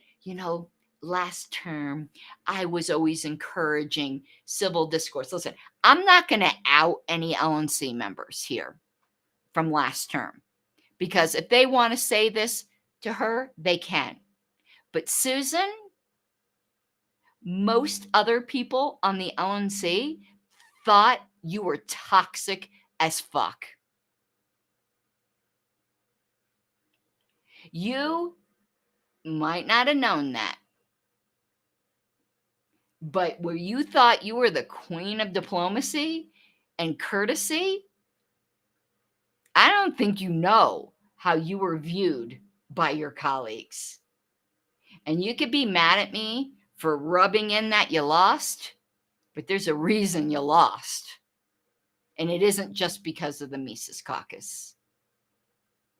last term, I was always encouraging civil discourse. Listen, I'm not going to out any LNC members here from last term because if they want to say this to her, they can. But Susan, most other people on the LNC thought you were toxic as fuck. You might not have known that, but where you thought you were the queen of diplomacy and courtesy, I don't think you know how you were viewed by your colleagues. And you could be mad at me for rubbing in that you lost, but there's a reason you lost. And it isn't just because of the Mises Caucus.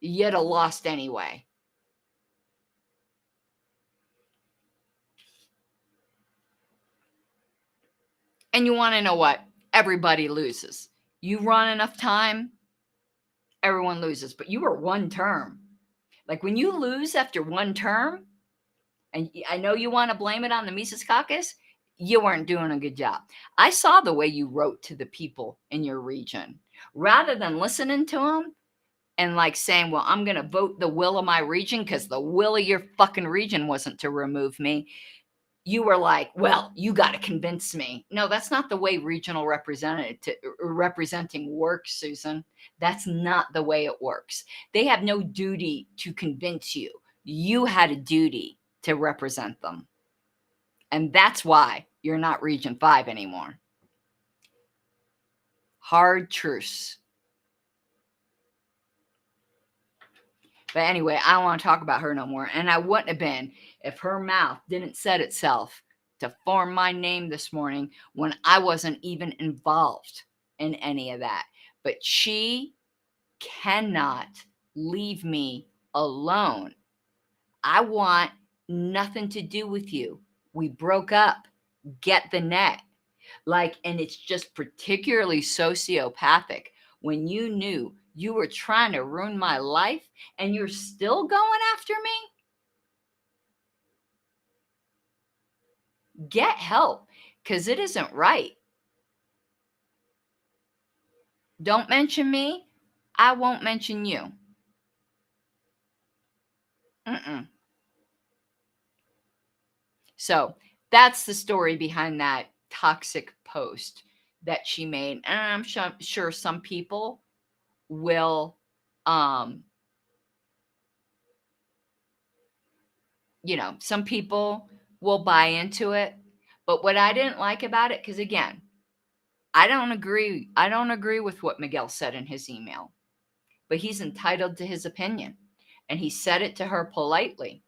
You'd have lost anyway. And you want to know what? Everybody loses. You run enough time, everyone loses. But you were one term. Like when you lose after one term, and I know you want to blame it on the Mises Caucus, you weren't doing a good job. I saw the way you wrote to the people in your region. Rather than listening to them and like saying, well, I'm going to vote the will of my region because the will of your fucking region wasn't to remove me. You were like, well, you got to convince me. No, that's not the way regional representing works, Susan. That's not the way it works. They have no duty to convince you. You had a duty to represent them. And that's why you're not Region 5 anymore. Hard truce. But anyway, I don't want to talk about her no more. And I wouldn't have been if her mouth didn't set itself to form my name this morning when I wasn't even involved in any of that. But she cannot leave me alone. I want nothing to do with you. We broke up. Get the net. And it's just particularly sociopathic when you knew you were trying to ruin my life and you're still going after me. Get help, because it isn't right. Don't mention me. I won't mention you. So that's the story behind that toxic post that she made. And I'm sure some people will, some people will buy into it. But what I didn't like about it, because again, I don't agree with what Miguel said in his email, but he's entitled to his opinion. And he said it to her politely.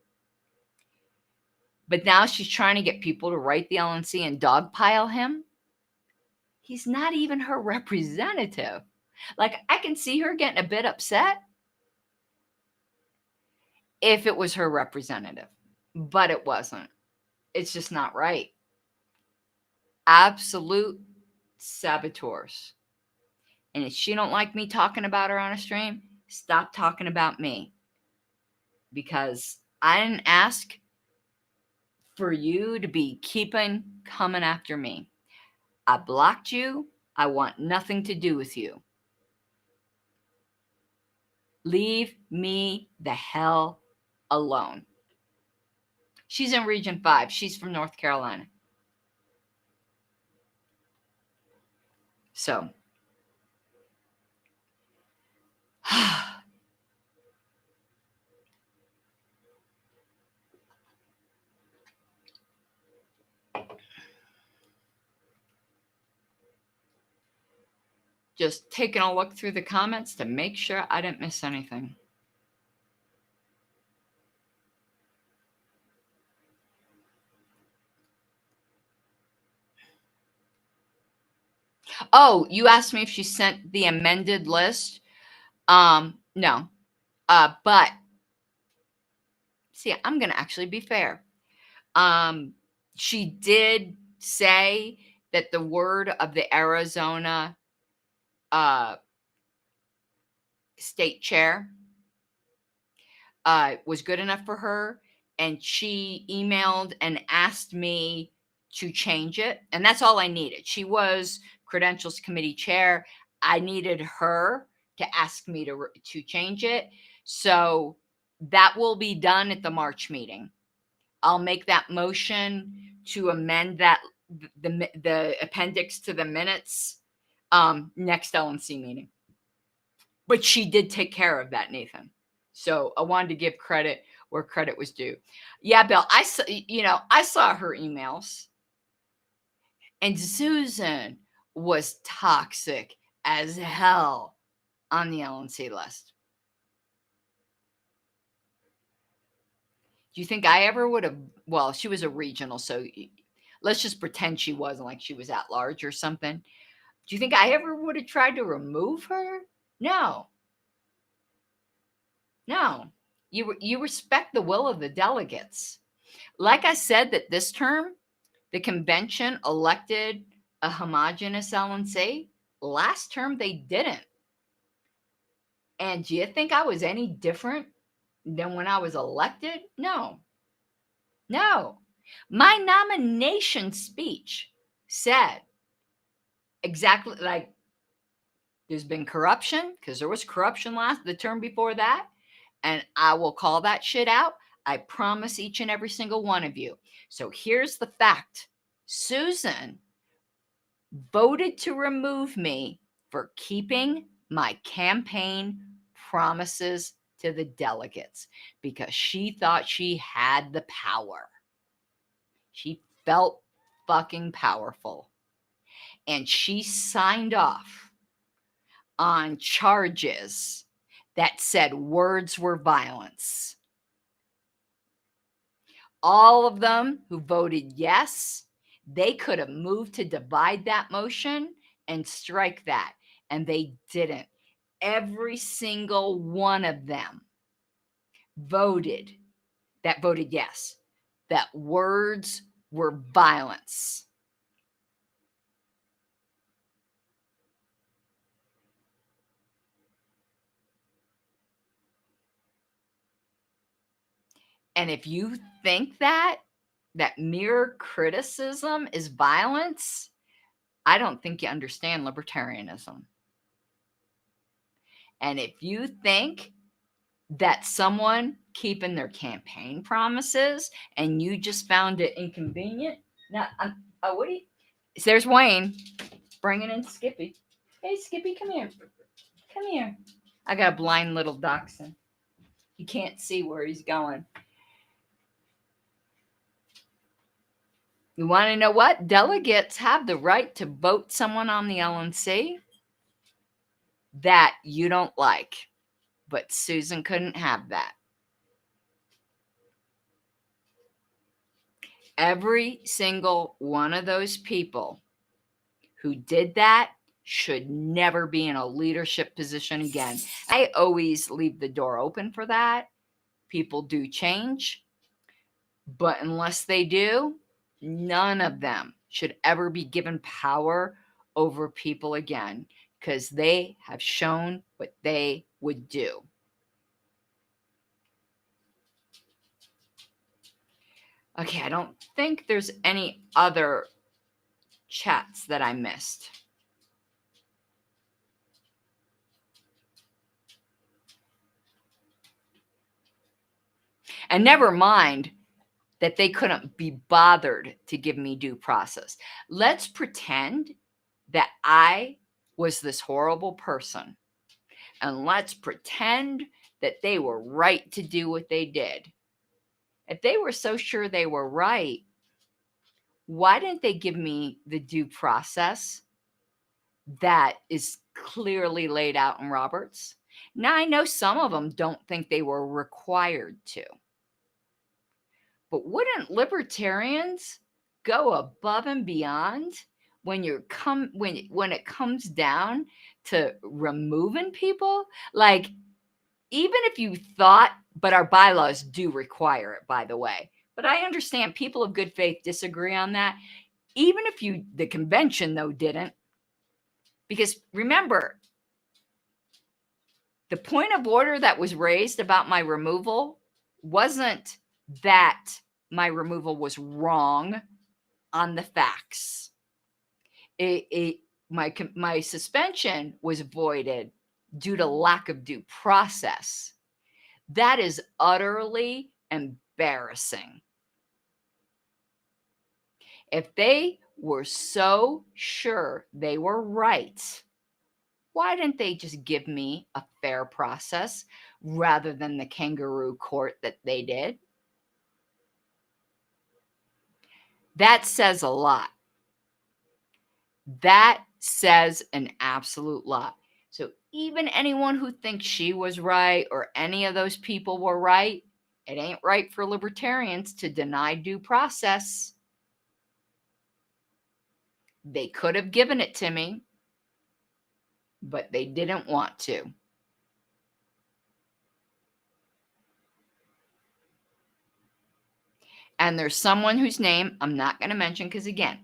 But now she's trying to get people to write the LNC and dogpile him. He's not even her representative. I can see her getting a bit upset if it was her representative, but it wasn't. It's just not right. Absolute saboteurs. And if she don't like me talking about her on a stream, stop talking about me. Because I didn't ask for you to be coming after me. I blocked you. I want nothing to do with you. Leave me the hell alone. She's in Region 5. She's from North Carolina. So, Just taking a look through the comments to make sure I didn't miss anything. Oh, you asked me if she sent the amended list. No. But see, I'm gonna actually be fair. She did say that the word of the Arizona uh, state chair was good enough for her, and she emailed and asked me to change it, and that's all I needed. She was credentials committee chair. I needed her to ask me to change it, so that will be done at the March meeting. I'll make that motion to amend that the appendix to the minutes next LNC meeting. But she did take care of that, Nathan. So I wanted to give credit where credit was due. Yeah, Bill, I saw her emails, and Susan was toxic as hell on the LNC list. Do you think I ever would have? Well, she was a regional, so let's just pretend she wasn't, like she was at large or something. Do you think I ever would have tried to remove her? No, no. You respect the will of the delegates. Like I said, that this term, the convention elected a homogenous LNC. Last term, they didn't. And do you think I was any different than when I was elected? No, no. My nomination speech said exactly like there's been corruption, because there was corruption the term before that, and I will call that shit out. I promise each and every single one of you. So here's the fact. Susan voted to remove me for keeping my campaign promises to the delegates because she thought she had the power. She felt fucking powerful. And she signed off on charges that said words were violence. All of them who voted yes, they could have moved to divide that motion and strike that, and they didn't. Every single one of them voted yes, that words were violence. And if you think that mere criticism is violence, I don't think you understand libertarianism. And if you think that someone keeping their campaign promises and you just found it inconvenient, now, what do you? There's Wayne bringing in Skippy. Hey, Skippy, come here. Come here. I got a blind little dachshund. He can't see where he's going. You want to know what? Delegates have the right to vote someone on the LNC that you don't like. But Susan couldn't have that. Every single one of those people who did that should never be in a leadership position again. I always leave the door open for that. People do change. But unless they do, none of them should ever be given power over people again because they have shown what they would do. Okay, I don't think there's any other chats that I missed. And never mind that they couldn't be bothered to give me due process. Let's pretend that I was this horrible person. And let's pretend that they were right to do what they did. If they were so sure they were right, why didn't they give me the due process that is clearly laid out in Roberts. Now, I know some of them don't think they were required to, but wouldn't libertarians go above and beyond when it comes down to removing people? Like, even if you thought, but our bylaws do require it, by the way. But I understand people of good faith disagree on that. Even if the convention, though, didn't, because remember, the point of order that was raised about my removal wasn't that my removal was wrong on the facts. My suspension was voided due to lack of due process. That is utterly embarrassing. If they were so sure they were right, why didn't they just give me a fair process rather than the kangaroo court that they did? That says a lot. That says an absolute lot. So even anyone who thinks she was right or any of those people were right, it ain't right for libertarians to deny due process. They could have given it to me, but they didn't want to. And there's someone whose name I'm not going to mention because, again,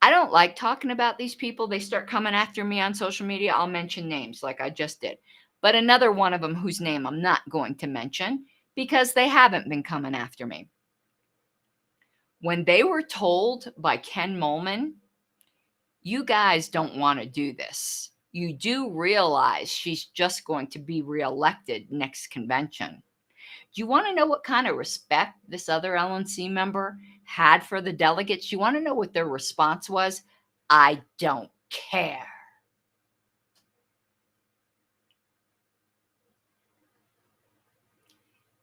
I don't like talking about these people. They start coming after me on social media. I'll mention names like I just did. But another one of them whose name I'm not going to mention because they haven't been coming after me. When they were told by Ken Molman, you guys don't want to do this. You do realize she's just going to be reelected next convention. Do you want to know what kind of respect this other LNC member had for the delegates? You want to know what their response was? I don't care.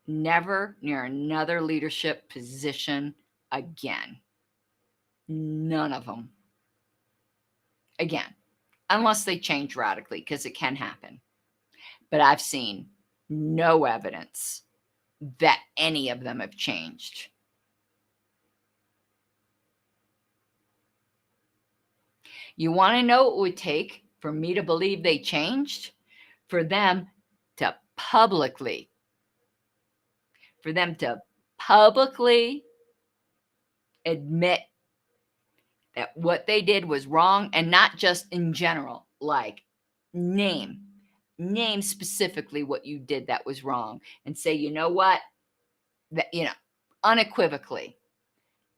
Never near another leadership position again. None of them. Again, unless they change radically, because it can happen. But I've seen no evidence that any of them have changed. You want to know what it would take for me to believe they changed? For them to publicly admit that what they did was wrong, and not just in general, like name specifically what you did that was wrong and say, you know what, that, unequivocally,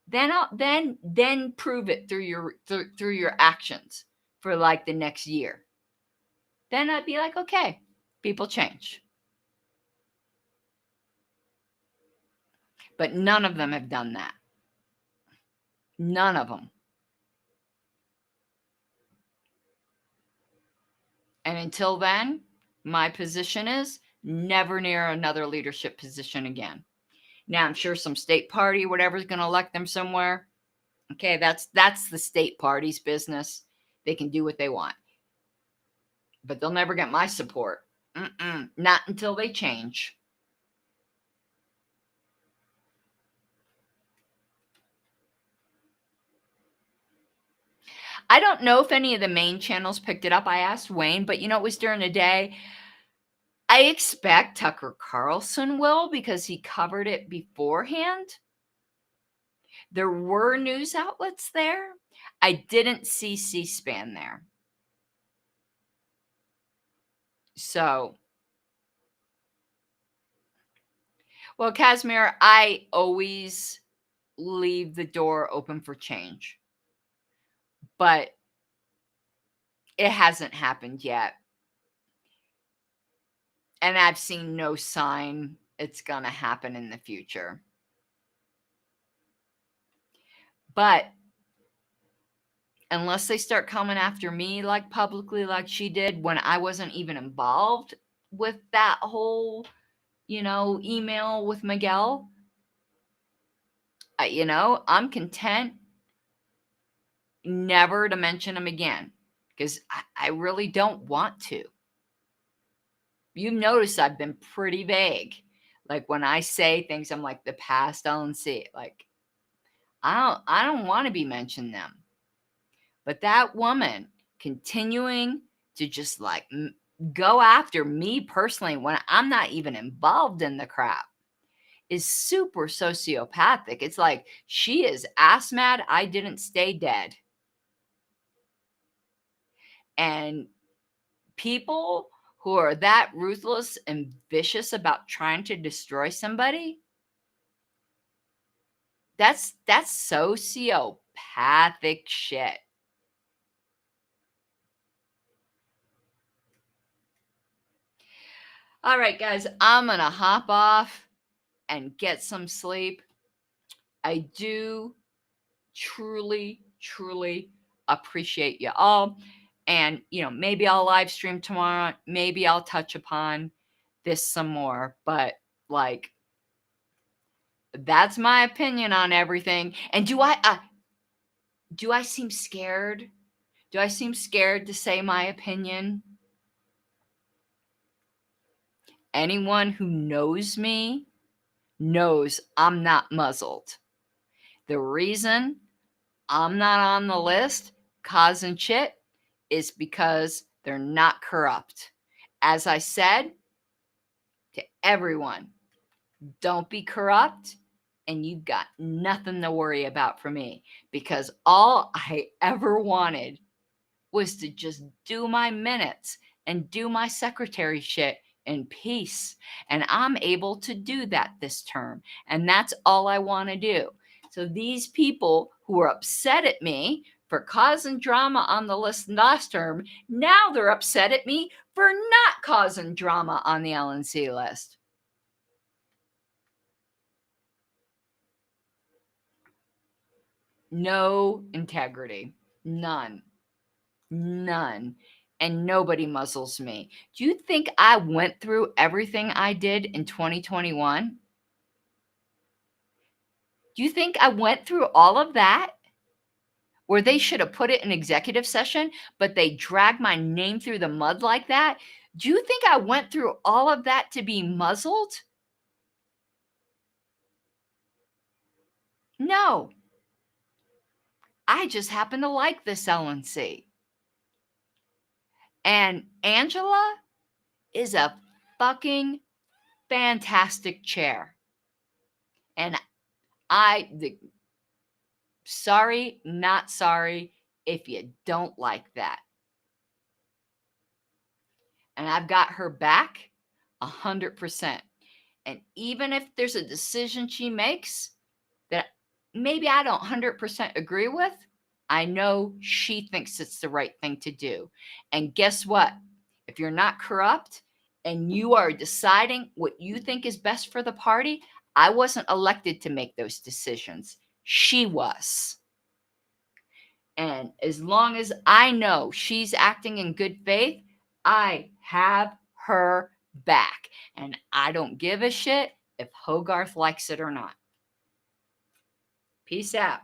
then prove it through your actions for like the next year. Then I'd be like, okay, people change. But none of them have done that. None of them. And until then, my position is never near another leadership position again. Now, I'm sure some state party, whatever, is going to elect them somewhere. Okay, that's the state party's business. They can do what they want. But they'll never get my support. Not until they change. I don't know if any of the main channels picked it up. I asked Wayne, but it was during the day. I expect Tucker Carlson will because he covered it beforehand. There were news outlets there. I didn't see C-SPAN there. So, well, Casimir, I always leave the door open for change. But it hasn't happened yet. And I've seen no sign it's going to happen in the future. But unless they start coming after me like publicly like she did when I wasn't even involved with that whole, email with Miguel, I'm content never to mention him again. because I really don't want to. You notice I've been pretty vague. Like when I say things, I'm like the past LNC. Like I don't want to be mentioned them. But that woman continuing to just like go after me personally when I'm not even involved in the crap is super sociopathic. It's like she is ass mad I didn't stay dead. And people who are that ruthless and vicious about trying to destroy somebody, that's sociopathic shit. All right, guys, I'm gonna hop off and get some sleep. I do truly, truly appreciate you all. And, maybe I'll live stream tomorrow. Maybe I'll touch upon this some more. But, like, that's my opinion on everything. And do I seem scared? Do I seem scared to say my opinion? Anyone who knows me knows I'm not muzzled. The reason I'm not on the list causing shit is because they're not corrupt. As I said to everyone, don't be corrupt and you've got nothing to worry about for me, because all I ever wanted was to just do my minutes and do my secretary shit in peace. And I'm able to do that this term. And that's all I want to do. So these people who were upset at me for causing drama on the list last term, now they're upset at me for not causing drama on the LNC list. No integrity. None. None. And nobody muzzles me. Do you think I went through everything I did in 2021? Do you think I went through all of that? Where they should have put it in executive session, but they dragged my name through the mud like that? Do you think I went through all of that to be muzzled? No. I just happen to like this LNC. And Angela is a fucking fantastic chair. And sorry, not sorry if you don't like that. And I've got her back 100%. And even if there's a decision she makes that maybe I don't 100% agree with, I know she thinks it's the right thing to do. And guess what? If you're not corrupt and you are deciding what you think is best for the party, I wasn't elected to make those decisions. She was. And as long as I know she's acting in good faith, I have her back. And I don't give a shit if Hogarth likes it or not. Peace out.